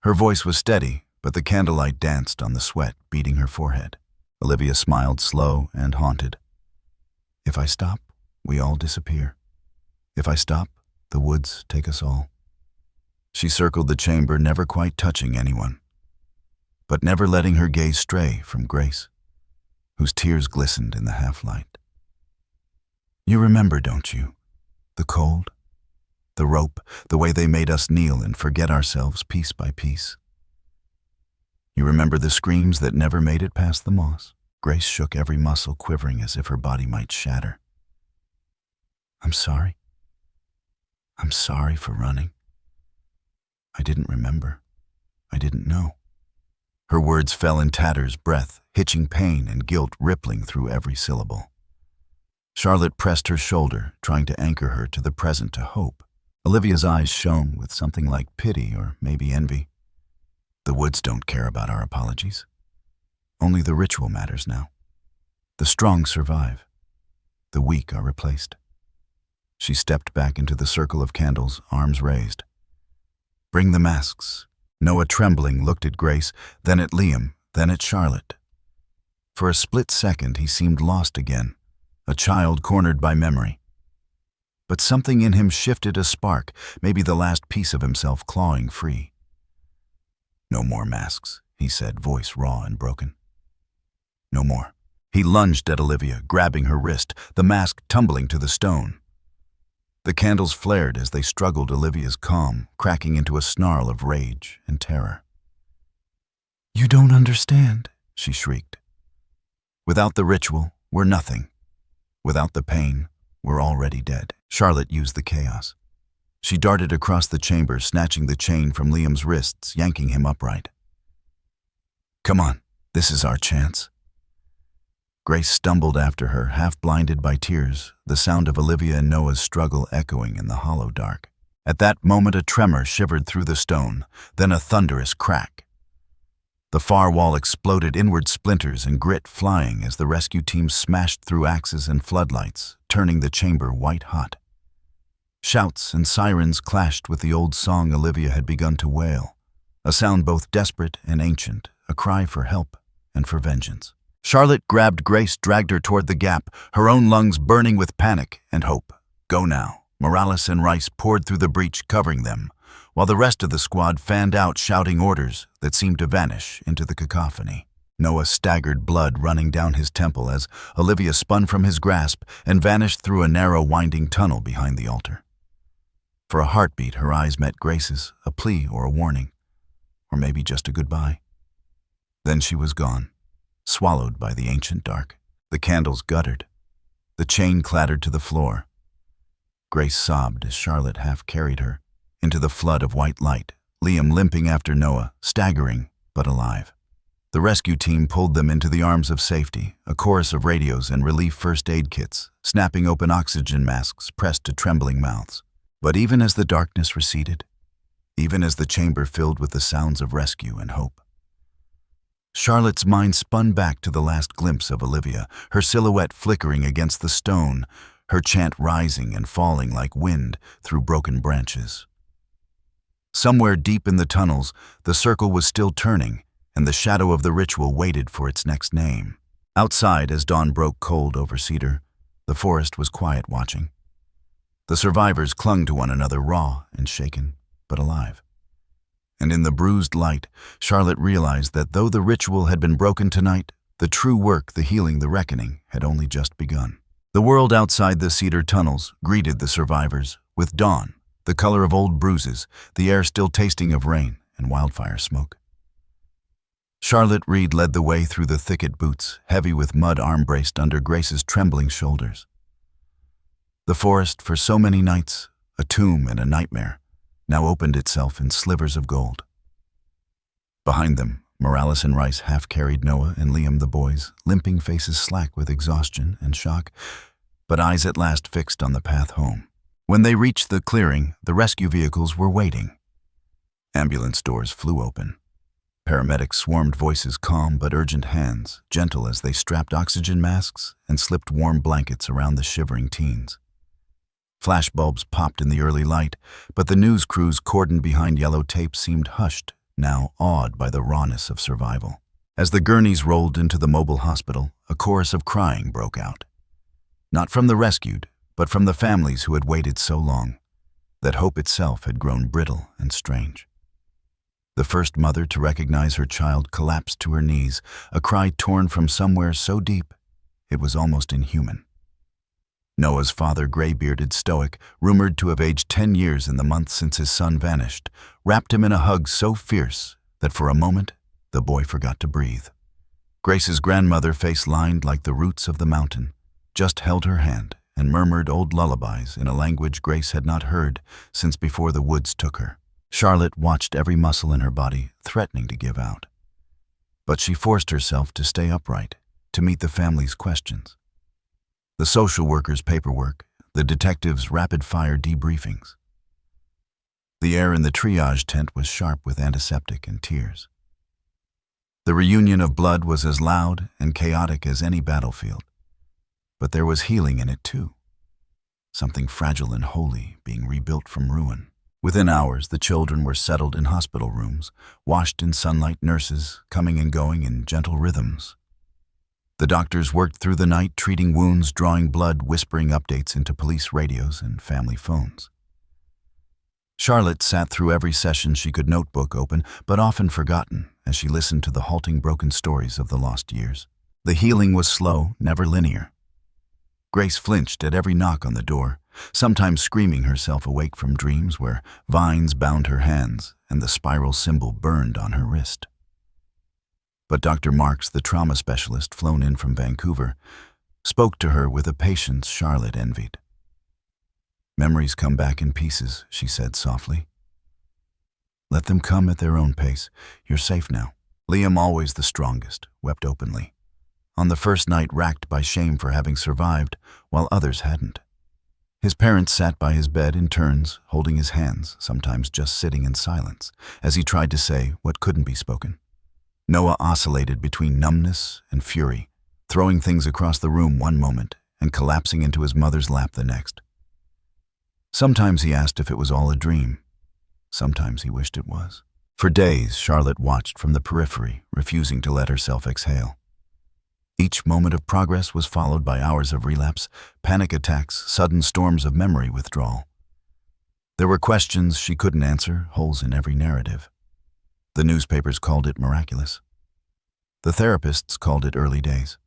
A: Her voice was steady, but the candlelight danced on the sweat beating her forehead. Olivia smiled, slow and haunted. If I stop, we all disappear. If I stop, the woods take us all. She circled the chamber, never quite touching anyone, but never letting her gaze stray from Grace, whose tears glistened in the half-light. You remember, don't you? The cold, the rope, the way they made us kneel and forget ourselves piece by piece. You remember the screams that never made it past the moss? Grace shook every muscle, quivering as if her body might shatter. I'm sorry. I'm sorry for running. I didn't remember. I didn't know. Her words fell in tatters, breath, hitching pain and guilt rippling through every syllable. Charlotte pressed her shoulder, trying to anchor her to the present, to hope. Olivia's eyes shone with something like pity or maybe envy. The woods don't care about our apologies. Only the ritual matters now. The strong survive. The weak are replaced. She stepped back into the circle of candles, arms raised. Bring the masks. Noah, trembling, looked at Grace, then at Liam, then at Charlotte. For a split second, he seemed lost again, a child cornered by memory. But something in him shifted, a spark, maybe the last piece of himself clawing free. No more masks, he said, voice raw and broken. No more. He lunged at Olivia, grabbing her wrist, the mask tumbling to the stone. The candles flared as they struggled Olivia's calm, cracking into a snarl of rage and terror. You don't understand, she shrieked. Without the ritual, we're nothing. Without the pain, we're already dead. Charlotte used the chaos. She darted across the chamber, snatching the chain from Liam's wrists, yanking him upright. Come on, this is our chance. Grace stumbled after her, half blinded by tears, the sound of Olivia and Noah's struggle echoing in the hollow dark. At that moment, a tremor shivered through the stone, then a thunderous crack. The far wall exploded, inward splinters and grit flying as the rescue team smashed through axes and floodlights, turning the chamber white-hot. Shouts and sirens clashed with the old song Olivia had begun to wail, a sound both desperate and ancient, a cry for help and for vengeance. Charlotte grabbed Grace, dragged her toward the gap, her own lungs burning with panic and hope. Go now. Morales and Rice poured through the breach, covering them, while the rest of the squad fanned out, shouting orders that seemed to vanish into the cacophony. Noah staggered, blood running down his temple as Olivia spun from his grasp and vanished through a narrow, winding tunnel behind the altar. For a heartbeat, her eyes met Grace's, a plea or a warning, or maybe just a goodbye. Then she was gone, swallowed by the ancient dark. The candles guttered. The chain clattered to the floor. Grace sobbed as Charlotte half carried her into the flood of white light, Liam limping after Noah, staggering but alive. The rescue team pulled them into the arms of safety, a chorus of radios and relief first aid kits, snapping open oxygen masks pressed to trembling mouths. But even as the darkness receded, even as the chamber filled with the sounds of rescue and hope, Charlotte's mind spun back to the last glimpse of Olivia, her silhouette flickering against the stone, her chant rising and falling like wind through broken branches. Somewhere deep in the tunnels, the circle was still turning, and the shadow of the ritual waited for its next name. Outside, as dawn broke cold over Cedar, the forest was quiet watching. The survivors clung to one another, raw and shaken, but alive. And in the bruised light, Charlotte realized that though the ritual had been broken tonight, The true work, the healing, the reckoning had only just begun. The world outside the Cedar tunnels greeted the survivors with dawn, the color of old bruises, the air still tasting of rain and wildfire smoke. Charlotte Reed led the way through the thicket, boots heavy with mud arm-braced under Grace's trembling shoulders. The forest, for so many nights, a tomb and a nightmare, now opened itself in slivers of gold. Behind them, Morales and Rice half carried Noah and Liam, the boys, limping, faces slack with exhaustion and shock, but eyes at last fixed on the path home. When they reached the clearing, the rescue vehicles were waiting. Ambulance doors flew open. Paramedics swarmed, voices calm but urgent, hands gentle as they strapped oxygen masks and slipped warm blankets around the shivering teens. Flashbulbs popped in the early light, but the news crews cordoned behind yellow tape seemed hushed, now awed by the rawness of survival. As the gurneys rolled into the mobile hospital, a chorus of crying broke out. Not from the rescued, but from the families who had waited so long, that hope itself had grown brittle and strange. The first mother to recognize her child collapsed to her knees, a cry torn from somewhere so deep it was almost inhuman. Noah's father, gray-bearded, stoic, rumored to have aged 10 years in the months since his son vanished, wrapped him in a hug so fierce that for a moment the boy forgot to breathe. Grace's grandmother, face lined like the roots of the mountain, just held her hand and murmured old lullabies in a language Grace had not heard since before the woods took her. Charlotte watched every muscle in her body threatening to give out. But she forced herself to stay upright, to meet the family's questions. The social workers' paperwork, the detectives' rapid-fire debriefings. The air in the triage tent was sharp with antiseptic and tears. The reunion of blood was as loud and chaotic as any battlefield. But there was healing in it too. Something fragile and holy being rebuilt from ruin. Within hours, the children were settled in hospital rooms, washed in sunlight, nurses coming and going in gentle rhythms. The doctors worked through the night, treating wounds, drawing blood, whispering updates into police radios and family phones. Charlotte sat through every session she could, notebook open, but often forgotten, as she listened to the halting, broken stories of the lost years. The healing was slow, never linear. Grace flinched at every knock on the door, sometimes screaming herself awake from dreams where vines bound her hands and the spiral symbol burned on her wrist. But Dr. Marks, the trauma specialist flown in from Vancouver, spoke to her with a patience Charlotte envied. "Memories come back in pieces," she said softly. "Let them come at their own pace. You're safe now." Liam, always the strongest, wept openly. On the first night, racked by shame for having survived, while others hadn't. His parents sat by his bed in turns, holding his hands, sometimes just sitting in silence, as he tried to say what couldn't be spoken. Noah oscillated between numbness and fury, throwing things across the room one moment and collapsing into his mother's lap the next. Sometimes he asked if it was all a dream. Sometimes he wished it was. For days, Charlotte watched from the periphery, refusing to let herself exhale. Each moment of progress was followed by hours of relapse, panic attacks, sudden storms of memory withdrawal. There were questions she couldn't answer, holes in every narrative. The newspapers called it miraculous. The therapists called it early days.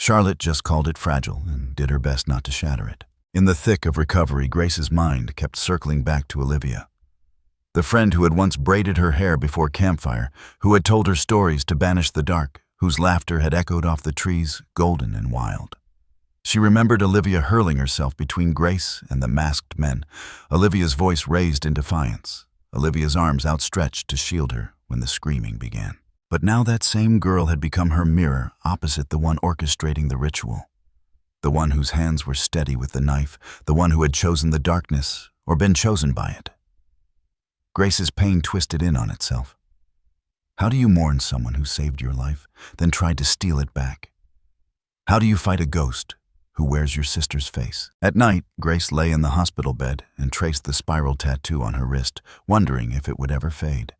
A: Charlotte just called it fragile and did her best not to shatter it. In the thick of recovery, Grace's mind kept circling back to Olivia, the friend who had once braided her hair before campfire, who had told her stories to banish the dark, whose laughter had echoed off the trees, golden and wild. She remembered Olivia hurling herself between Grace and the masked men, Olivia's voice raised in defiance, Olivia's arms outstretched to shield her when the screaming began. But now that same girl had become her mirror opposite the one orchestrating the ritual, the one whose hands were steady with the knife, the one who had chosen the darkness or been chosen by it. Grace's pain twisted in on itself. How do you mourn someone who saved your life, then tried to steal it back? How do you fight a ghost who wears your sister's face? At night, Grace lay in the hospital bed and traced the spiral tattoo on her wrist, wondering if it would ever fade.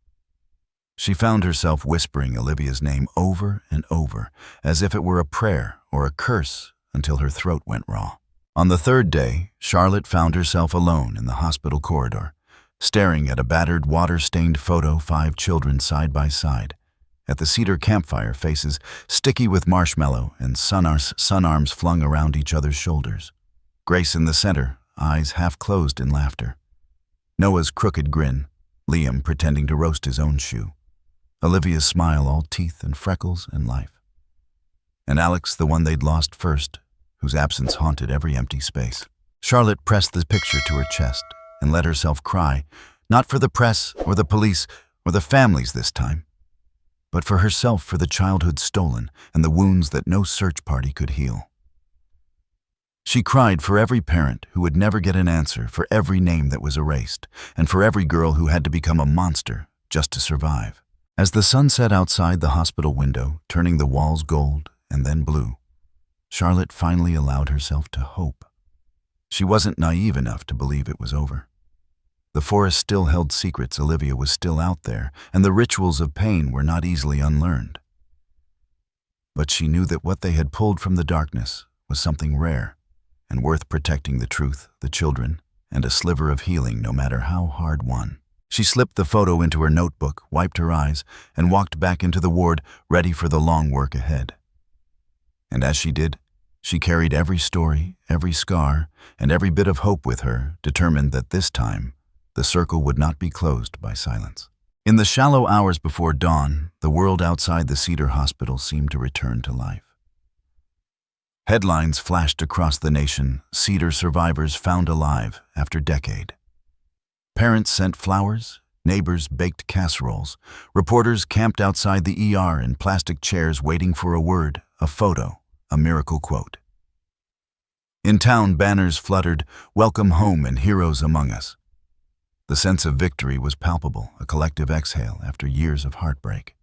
A: She found herself whispering Olivia's name over and over, as if it were a prayer or a curse, until her throat went raw. On the third day, Charlotte found herself alone in the hospital corridor, staring at a battered, water-stained photo, 5 children side by side, at the cedar campfire, faces sticky with marshmallow and sun arms flung around each other's shoulders. Grace in the center, eyes half closed in laughter. Noah's crooked grin, Liam pretending to roast his own shoe. Olivia's smile all teeth and freckles and life. And Alex, the one they'd lost first, whose absence haunted every empty space. Charlotte pressed the picture to her chest and let herself cry, not for the press or the police or the families this time, but for herself, for the childhood stolen and the wounds that no search party could heal. She cried for every parent who would never get an answer, for every name that was erased, and for every girl who had to become a monster just to survive. As the sun set outside the hospital window, turning the walls gold and then blue, Charlotte finally allowed herself to hope. She wasn't naive enough to believe it was over. The forest still held secrets, Olivia was still out there, and the rituals of pain were not easily unlearned. But she knew that what they had pulled from the darkness was something rare and worth protecting: the truth, the children, and a sliver of healing, no matter how hard won. She slipped the photo into her notebook, wiped her eyes, and walked back into the ward, ready for the long work ahead. And as she did, she carried every story, every scar, and every bit of hope with her, determined that this time, the circle would not be closed by silence. In the shallow hours before dawn, the world outside the Cedar Hospital seemed to return to life. Headlines flashed across the nation: Cedar survivors found alive after decade. Parents sent flowers, neighbors baked casseroles, reporters camped outside the ER in plastic chairs waiting for a word, a photo, a miracle quote. In town, banners fluttered, "Welcome home and heroes among us." The sense of victory was palpable, a collective exhale after years of heartbreak.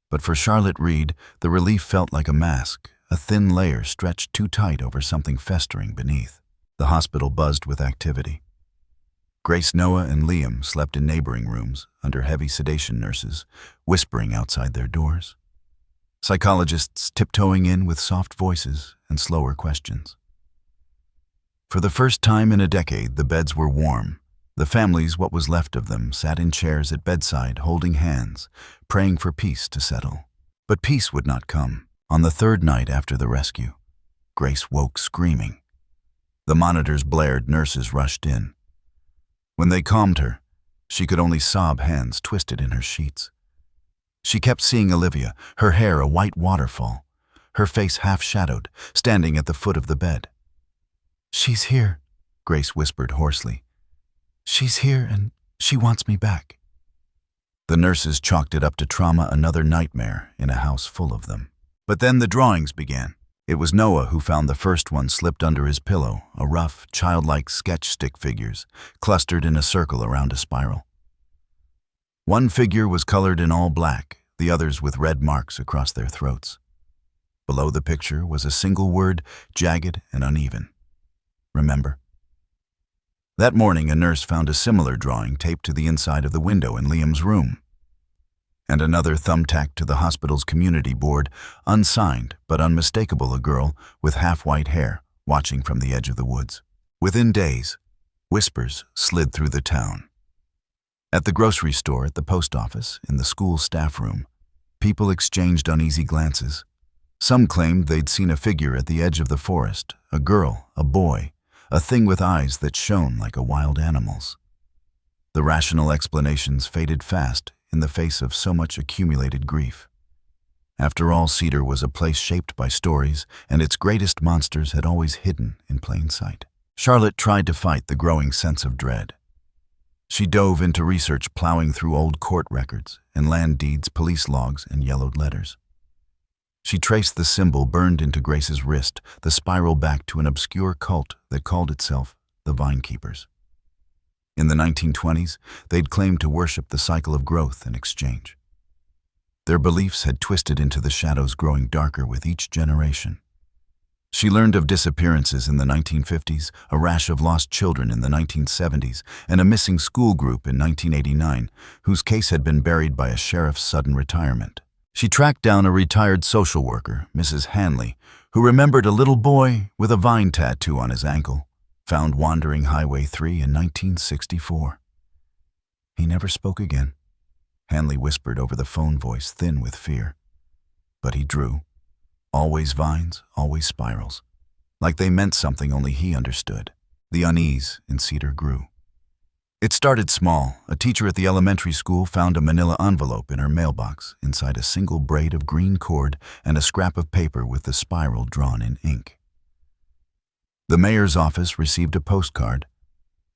A: But for Charlotte Reed, the relief felt like a mask, a thin layer stretched too tight over something festering beneath. The hospital buzzed with activity. Grace, Noah, and Liam slept in neighboring rooms under heavy sedation nurses, whispering outside their doors. Psychologists tiptoeing in with soft voices and slower questions. For the first time in a decade, the beds were warm. The families, what was left of them, sat in chairs at bedside, holding hands, praying for peace to settle. But peace would not come. On the third night after the rescue, Grace woke screaming. The monitors blared, nurses rushed in. When they calmed her, she could only sob, hands twisted in her sheets. She kept seeing Olivia, her hair a white waterfall, her face half-shadowed, standing at the foot of the bed. "She's here," Grace whispered hoarsely. "She's here and she wants me back." The nurses chalked it up to trauma, another nightmare in a house full of them. But then the drawings began. It was Noah who found the first one slipped under his pillow, a rough, childlike sketch stick figures, clustered in a circle around a spiral. One figure was colored in all black, the others with red marks across their throats. Below the picture was a single word, jagged and uneven: remember. That morning, a nurse found a similar drawing taped to the inside of the window in Liam's room, and another thumbtacked to the hospital's community board, unsigned but unmistakable: a girl with half-white hair watching from the edge of the woods. Within days, whispers slid through the town. At the grocery store, at the post office, in the school staff room, people exchanged uneasy glances. Some claimed they'd seen a figure at the edge of the forest, a girl, a boy, a thing with eyes that shone like a wild animal's. The rational explanations faded fast in the face of so much accumulated grief. After all, Cedar was a place shaped by stories, and its greatest monsters had always hidden in plain sight. Charlotte tried to fight the growing sense of dread. She dove into research, plowing through old court records and land deeds, police logs, and yellowed letters. She traced the symbol burned into Grace's wrist, the spiral back to an obscure cult that called itself the Vinekeepers. In the 1920s, they'd claimed to worship the cycle of growth and exchange. Their beliefs had twisted into the shadows, growing darker with each generation. She learned of disappearances in the 1950s, a rash of lost children in the 1970s, and a missing school group in 1989, whose case had been buried by a sheriff's sudden retirement. She tracked down a retired social worker, Mrs. Hanley, who remembered a little boy with a vine tattoo on his ankle, found wandering Highway 3 in 1964. He never spoke again. Hanley whispered over the phone voice, thin with fear. But he drew. Always vines, always spirals. Like they meant something only he understood. The unease in Cedar grew. It started small. A teacher at the elementary school found a manila envelope in her mailbox, inside a single braid of green cord and a scrap of paper with the spiral drawn in ink. The mayor's office received a postcard.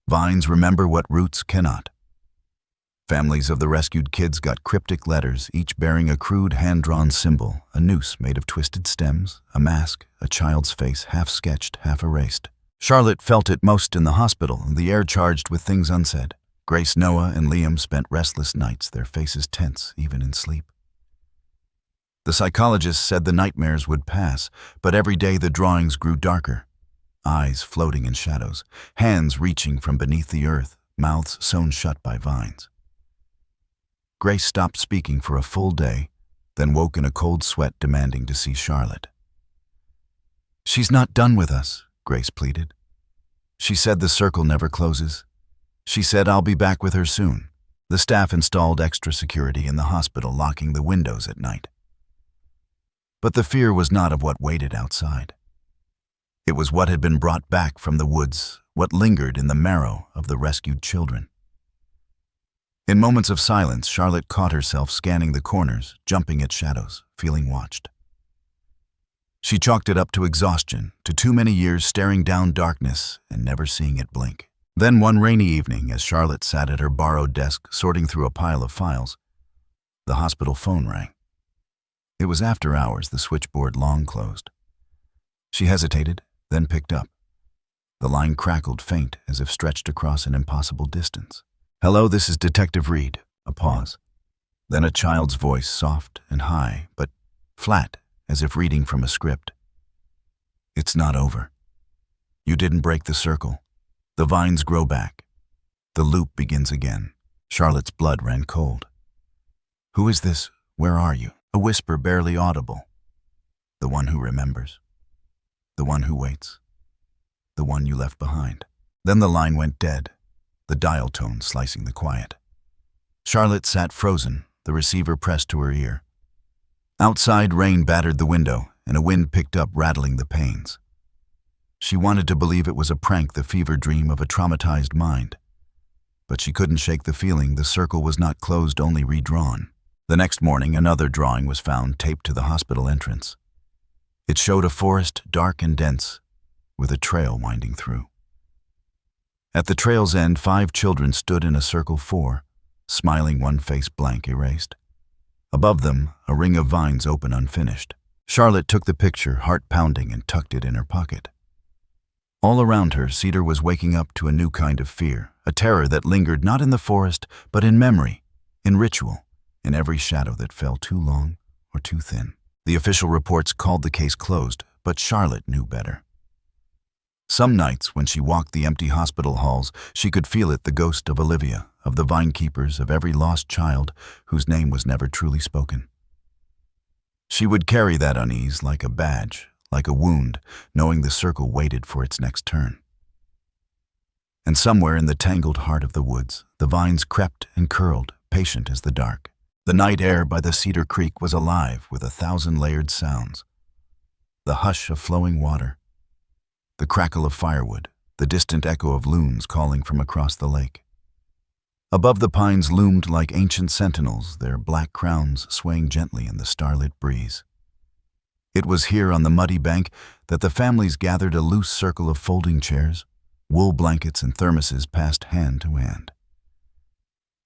A: Vines remember what roots cannot. Families of the rescued kids got cryptic letters, each bearing a crude hand-drawn symbol, a noose made of twisted stems, a mask, a child's face half sketched, half erased. Charlotte felt it most in the hospital, the air charged with things unsaid. Grace, Noah, and Liam spent restless nights, their faces tense even in sleep. The psychologist said the nightmares would pass, but every day the drawings grew darker. Eyes floating in shadows, hands reaching from beneath the earth, mouths sewn shut by vines. Grace stopped speaking for a full day, then woke in a cold sweat demanding to see Charlotte. "She's not done with us," Grace pleaded. "She said the circle never closes. She said I'll be back with her soon." The staff installed extra security in the hospital, locking the windows at night. But the fear was not of what waited outside. It was what had been brought back from the woods, what lingered in the marrow of the rescued children. In moments of silence, Charlotte caught herself scanning the corners, jumping at shadows, feeling watched. She chalked it up to exhaustion, to too many years staring down darkness and never seeing it blink. Then one rainy evening, as Charlotte sat at her borrowed desk sorting through a pile of files, the hospital phone rang. It was after hours, the switchboard long closed. She hesitated, then picked up. The line crackled faint, as if stretched across an impossible distance. "Hello, this is Detective Reed." A pause. Then a child's voice, soft and high, but flat, as if reading from a script. "It's not over. You didn't break the circle. The vines grow back. The loop begins again." Charlotte's blood ran cold. "Who is this? Where are you?" A whisper barely audible. "The one who remembers. The one who waits. The one you left behind." Then the line went dead, the dial tone slicing the quiet. Charlotte sat frozen, the receiver pressed to her ear. Outside, rain battered the window, and a wind picked up, rattling the panes. She wanted to believe it was a prank, the fever dream of a traumatized mind. But she couldn't shake the feeling the circle was not closed, only redrawn. The next morning, another drawing was found, taped to the hospital entrance. It showed a forest, dark and dense, with a trail winding through. At the trail's end, 5 children stood in a circle, 4, smiling, one face blank, erased. Above them, a ring of vines open, unfinished. Charlotte took the picture, heart pounding, and tucked it in her pocket. All around her, Cedar was waking up to a new kind of fear, a terror that lingered not in the forest, but in memory, in ritual, in every shadow that fell too long or too thin. The official reports called the case closed, but Charlotte knew better. Some nights, when she walked the empty hospital halls, she could feel it, the ghost of Olivia, of the vine keepers, of every lost child whose name was never truly spoken. She would carry that unease like a badge, like a wound, knowing the circle waited for its next turn. And somewhere in the tangled heart of the woods, the vines crept and curled, patient as the dark. The night air by the Cedar Creek was alive with 1,000 layered sounds. The hush of flowing water, the crackle of firewood, the distant echo of loons calling from across the lake. Above, the pines loomed like ancient sentinels, their black crowns swaying gently in the starlit breeze. It was here on the muddy bank that the families gathered, a loose circle of folding chairs, wool blankets and thermoses passed hand to hand.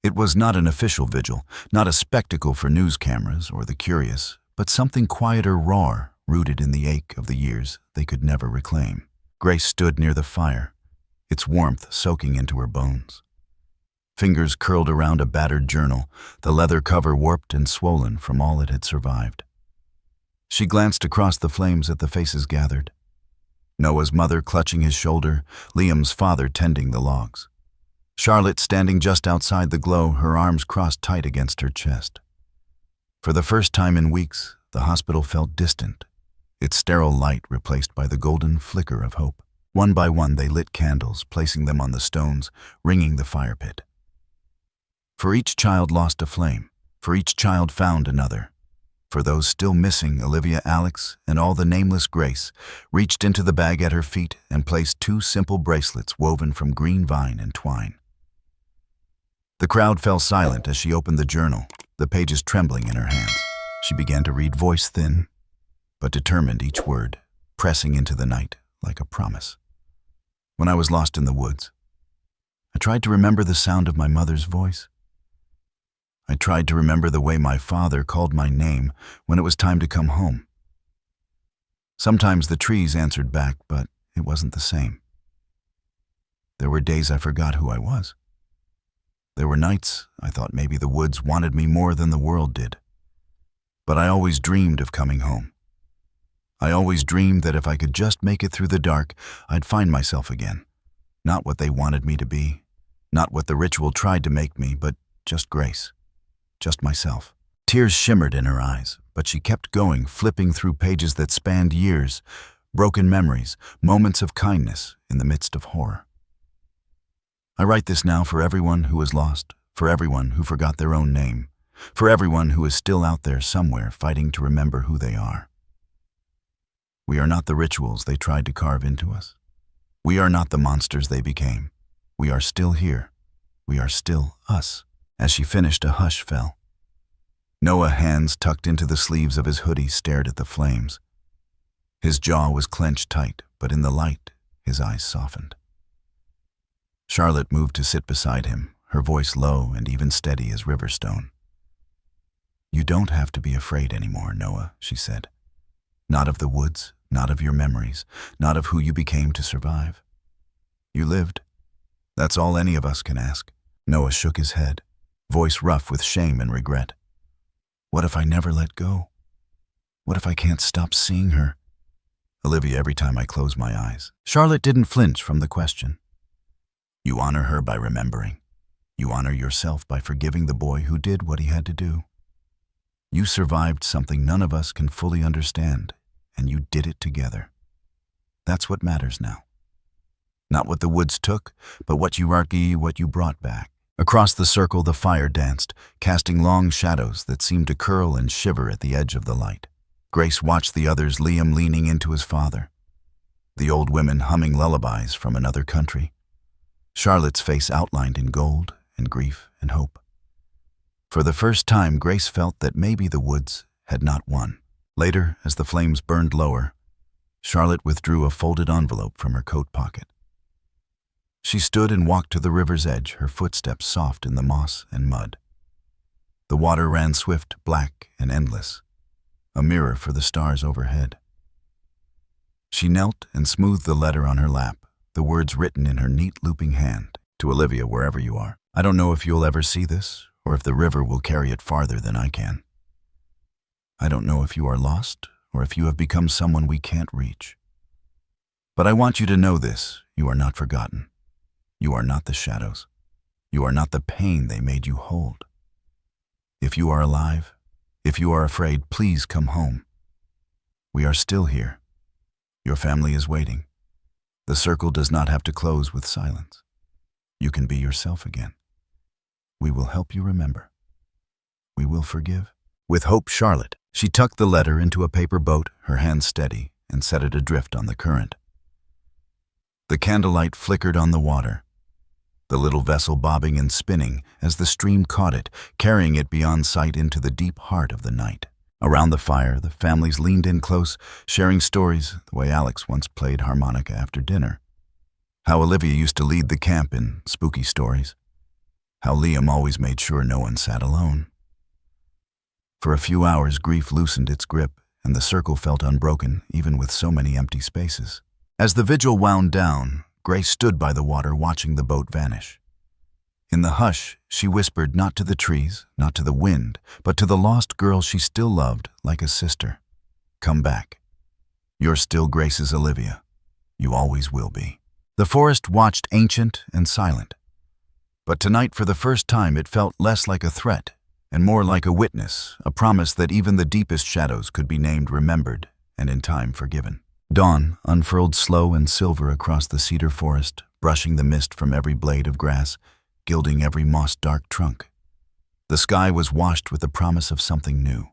A: It was not an official vigil, not a spectacle for news cameras or the curious, but something quieter, raw, rooted in the ache of the years they could never reclaim. Grace stood near the fire, its warmth soaking into her bones. Fingers curled around a battered journal, the leather cover warped and swollen from all it had survived. She glanced across the flames at the faces gathered. Noah's mother clutching his shoulder, Liam's father tending the logs. Charlotte standing just outside the glow, her arms crossed tight against her chest. For the first time in weeks, the hospital felt distant, its sterile light replaced by the golden flicker of hope. One by one, they lit candles, placing them on the stones, ringing the fire pit. For each child lost a flame, For each child found another. For those still missing, Olivia, Alex, and all the nameless Grace reached into the bag at her feet and placed 2 simple bracelets woven from green vine and twine. The crowd fell silent as she opened the journal, the pages trembling in her hands. She began to read, voice thin, but determined each word, pressing into the night like a promise. When I was lost in the woods, I tried to remember the sound of my mother's voice. I tried to remember the way my father called my name when it was time to come home. Sometimes the trees answered back, but it wasn't the same. There were days I forgot who I was. There were nights I thought maybe the woods wanted me more than the world did. But I always dreamed of coming home. I always dreamed that if I could just make it through the dark, I'd find myself again. Not what they wanted me to be, not what the ritual tried to make me, but just Grace. Just myself. Tears shimmered in her eyes, but she kept going, flipping through pages that spanned years, broken memories, moments of kindness in the midst of horror. I write this now for everyone who is lost, for everyone who forgot their own name, for everyone who is still out there somewhere fighting to remember who they are. We are not the rituals they tried to carve into us. We are not the monsters they became. We are still here. We are still us. As she finished, a hush fell. Noah, hands tucked into the sleeves of his hoodie, stared at the flames. His jaw was clenched tight, but in the light, his eyes softened. Charlotte moved to sit beside him, her voice low and even steady as river stone. You don't have to be afraid anymore, Noah, she said. Not of the woods, not of your memories, not of who you became to survive. You lived. That's all any of us can ask. Noah shook his head, voice rough with shame and regret. What if I never let go? What if I can't stop seeing her? Olivia, every time I close my eyes. Charlotte didn't flinch from the question. You honor her by remembering. You honor yourself by forgiving the boy who did what he had to do. You survived something none of us can fully understand, and you did it together. That's what matters now. Not what the woods took, but what you brought back. Across the circle, the fire danced, casting long shadows that seemed to curl and shiver at the edge of the light. Grace watched the others, Liam leaning into his father, the old women humming lullabies from another country, Charlotte's face outlined in gold and grief and hope. For the first time, Grace felt that maybe the woods had not won. Later, as the flames burned lower, Charlotte withdrew a folded envelope from her coat pocket. She stood and walked to the river's edge, her footsteps soft in the moss and mud. The water ran swift, black, and endless, a mirror for the stars overhead. She knelt and smoothed the letter on her lap, the words written in her neat looping hand. To Olivia, wherever you are. I don't know if you'll ever see this, or if the river will carry it farther than I can. I don't know if you are lost, or if you have become someone we can't reach. But I want you to know this, you are not forgotten. You are not the shadows. You are not the pain they made you hold. If you are alive, if you are afraid, please come home. We are still here. Your family is waiting. The circle does not have to close with silence. You can be yourself again. We will help you remember. We will forgive. With hope, Charlotte. She tucked the letter into a paper boat, her hands steady, and set it adrift on the current. The candlelight flickered on the water, the little vessel bobbing and spinning as the stream caught it, carrying it beyond sight into the deep heart of the night. Around the fire, the families leaned in close, sharing stories the way Alex once played harmonica after dinner. How Olivia used to lead the camp in spooky stories. How Liam always made sure no one sat alone. For a few hours, grief loosened its grip, and the circle felt unbroken, even with so many empty spaces. As the vigil wound down, Grace stood by the water watching the boat vanish. In the hush, she whispered not to the trees, not to the wind, but to the lost girl she still loved like a sister. Come back. You're still Grace's Olivia. You always will be. The forest watched, ancient and silent. But tonight, for the first time, it felt less like a threat and more like a witness, a promise that even the deepest shadows could be named, remembered, and in time forgiven. Dawn unfurled slow and silver across the cedar forest, brushing the mist from every blade of grass, gilding every moss-dark trunk. The sky was washed with the promise of something new.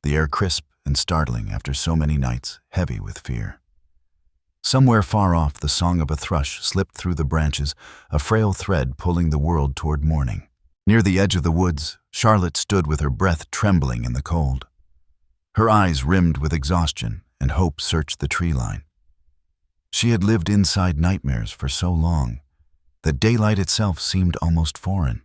A: The air crisp and startling after so many nights, heavy with fear. Somewhere far off, the song of a thrush slipped through the branches, a frail thread pulling the world toward morning. Near the edge of the woods, Charlotte stood with her breath trembling in the cold. Her eyes rimmed with exhaustion, and hope searched the tree line. She had lived inside nightmares for so long that daylight itself seemed almost foreign.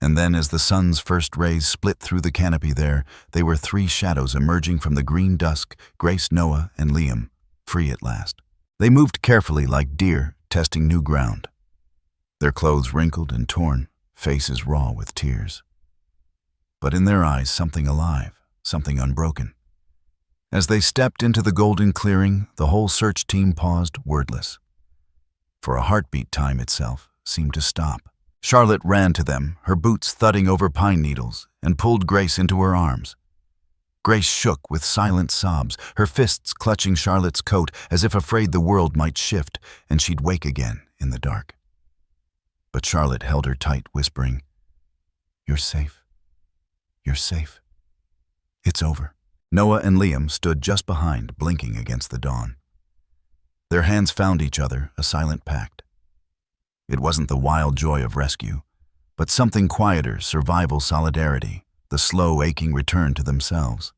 A: And then, as the sun's first rays split through the canopy there, they were three shadows emerging from the green dusk, Grace, Noah, and Liam, free at last. They moved carefully like deer, testing new ground. Their clothes wrinkled and torn, faces raw with tears. But in their eyes, something alive, something unbroken. As they stepped into the golden clearing, the whole search team paused, wordless. For a heartbeat, time itself seemed to stop. Charlotte ran to them, her boots thudding over pine needles, and pulled Grace into her arms. Grace shook with silent sobs, her fists clutching Charlotte's coat as if afraid the world might shift and she'd wake again in the dark. But Charlotte held her tight, whispering, "You're safe. You're safe. It's over." Noah and Liam stood just behind, blinking against the dawn. Their hands found each other, a silent pact. It wasn't the wild joy of rescue, but something quieter, survival solidarity, the slow, aching return to themselves.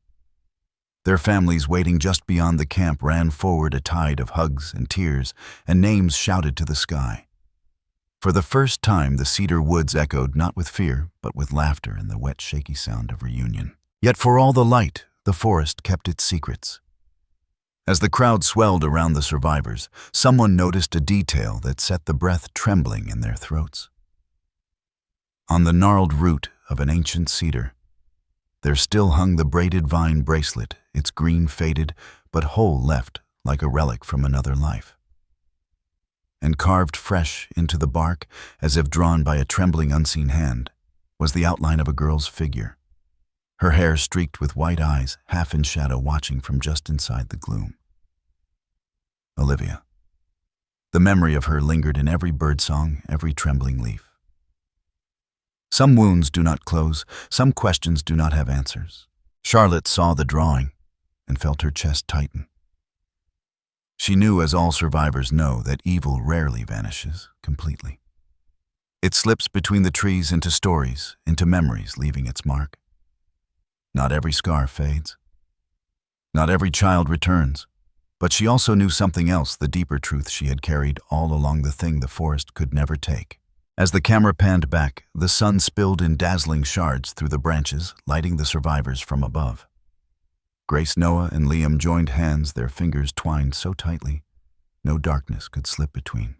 A: Their families waiting just beyond the camp ran forward, a tide of hugs and tears, and names shouted to the sky. For the first time, the cedar woods echoed not with fear, but with laughter and the wet, shaky sound of reunion. Yet for all the light, the forest kept its secrets. As the crowd swelled around the survivors, someone noticed a detail that set the breath trembling in their throats. On the gnarled root of an ancient cedar, there still hung the braided vine bracelet, its green faded, but whole left like a relic from another life. And carved fresh into the bark, as if drawn by a trembling unseen hand, was the outline of a girl's figure. Her hair streaked with white eyes, half in shadow, watching from just inside the gloom. Olivia. The memory of her lingered in every birdsong, every trembling leaf. Some wounds do not close, some questions do not have answers. Charlotte saw the drawing and felt her chest tighten. She knew, as all survivors know, that evil rarely vanishes completely. It slips between the trees into stories, into memories, leaving its mark. Not every scar fades. Not every child returns. But she also knew something else, the deeper truth she had carried all along, the thing the forest could never take. As the camera panned back, the sun spilled in dazzling shards through the branches, lighting the survivors from above. Grace, Noah, and Liam joined hands, their fingers twined so tightly, no darkness could slip between.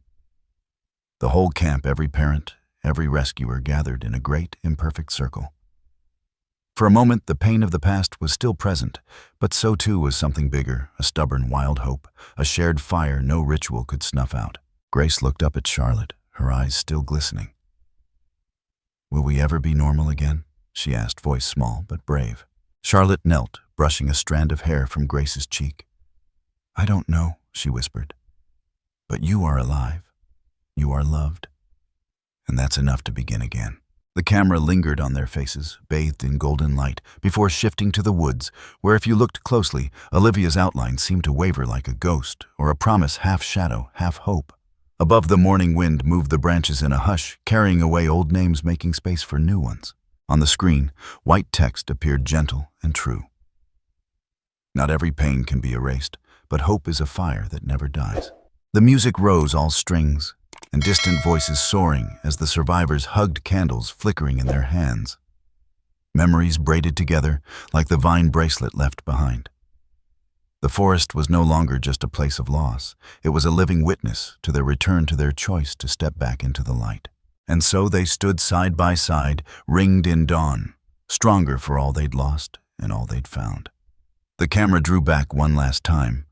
A: The whole camp, every parent, every rescuer, gathered in a great, imperfect circle. For a moment, the pain of the past was still present, but so too was something bigger, a stubborn, wild hope, a shared fire no ritual could snuff out. Grace looked up at Charlotte, her eyes still glistening. "Will we ever be normal again?" she asked, voice small but brave. Charlotte knelt, brushing a strand of hair from Grace's cheek. "I don't know," she whispered. "But you are alive. You are loved. And that's enough to begin again." The camera lingered on their faces, bathed in golden light, before shifting to the woods, where if you looked closely, Olivia's outline seemed to waver like a ghost, or a promise half shadow, half hope. Above, the morning wind moved the branches in a hush, carrying away old names, making space for new ones. On the screen, white text appeared, gentle and true. Not every pain can be erased, but hope is a fire that never dies. The music rose, all strings, and distant voices soaring as the survivors hugged candles flickering in their hands. Memories braided together like the vine bracelet left behind. The forest was no longer just a place of loss. It was a living witness to their return to their choice to step back into the light. And so they stood side by side, ringed in dawn, stronger for all they'd lost and all they'd found. The camera drew back one last time,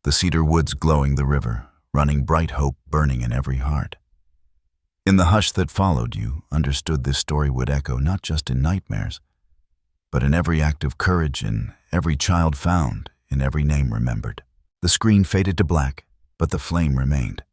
A: the cedar woods glowing, the river, running, bright hope burning in every heart. In the hush that followed, you understood this story would echo not just in nightmares, but in every act of courage, in every child found, in every name remembered. The screen faded to black, but the flame remained.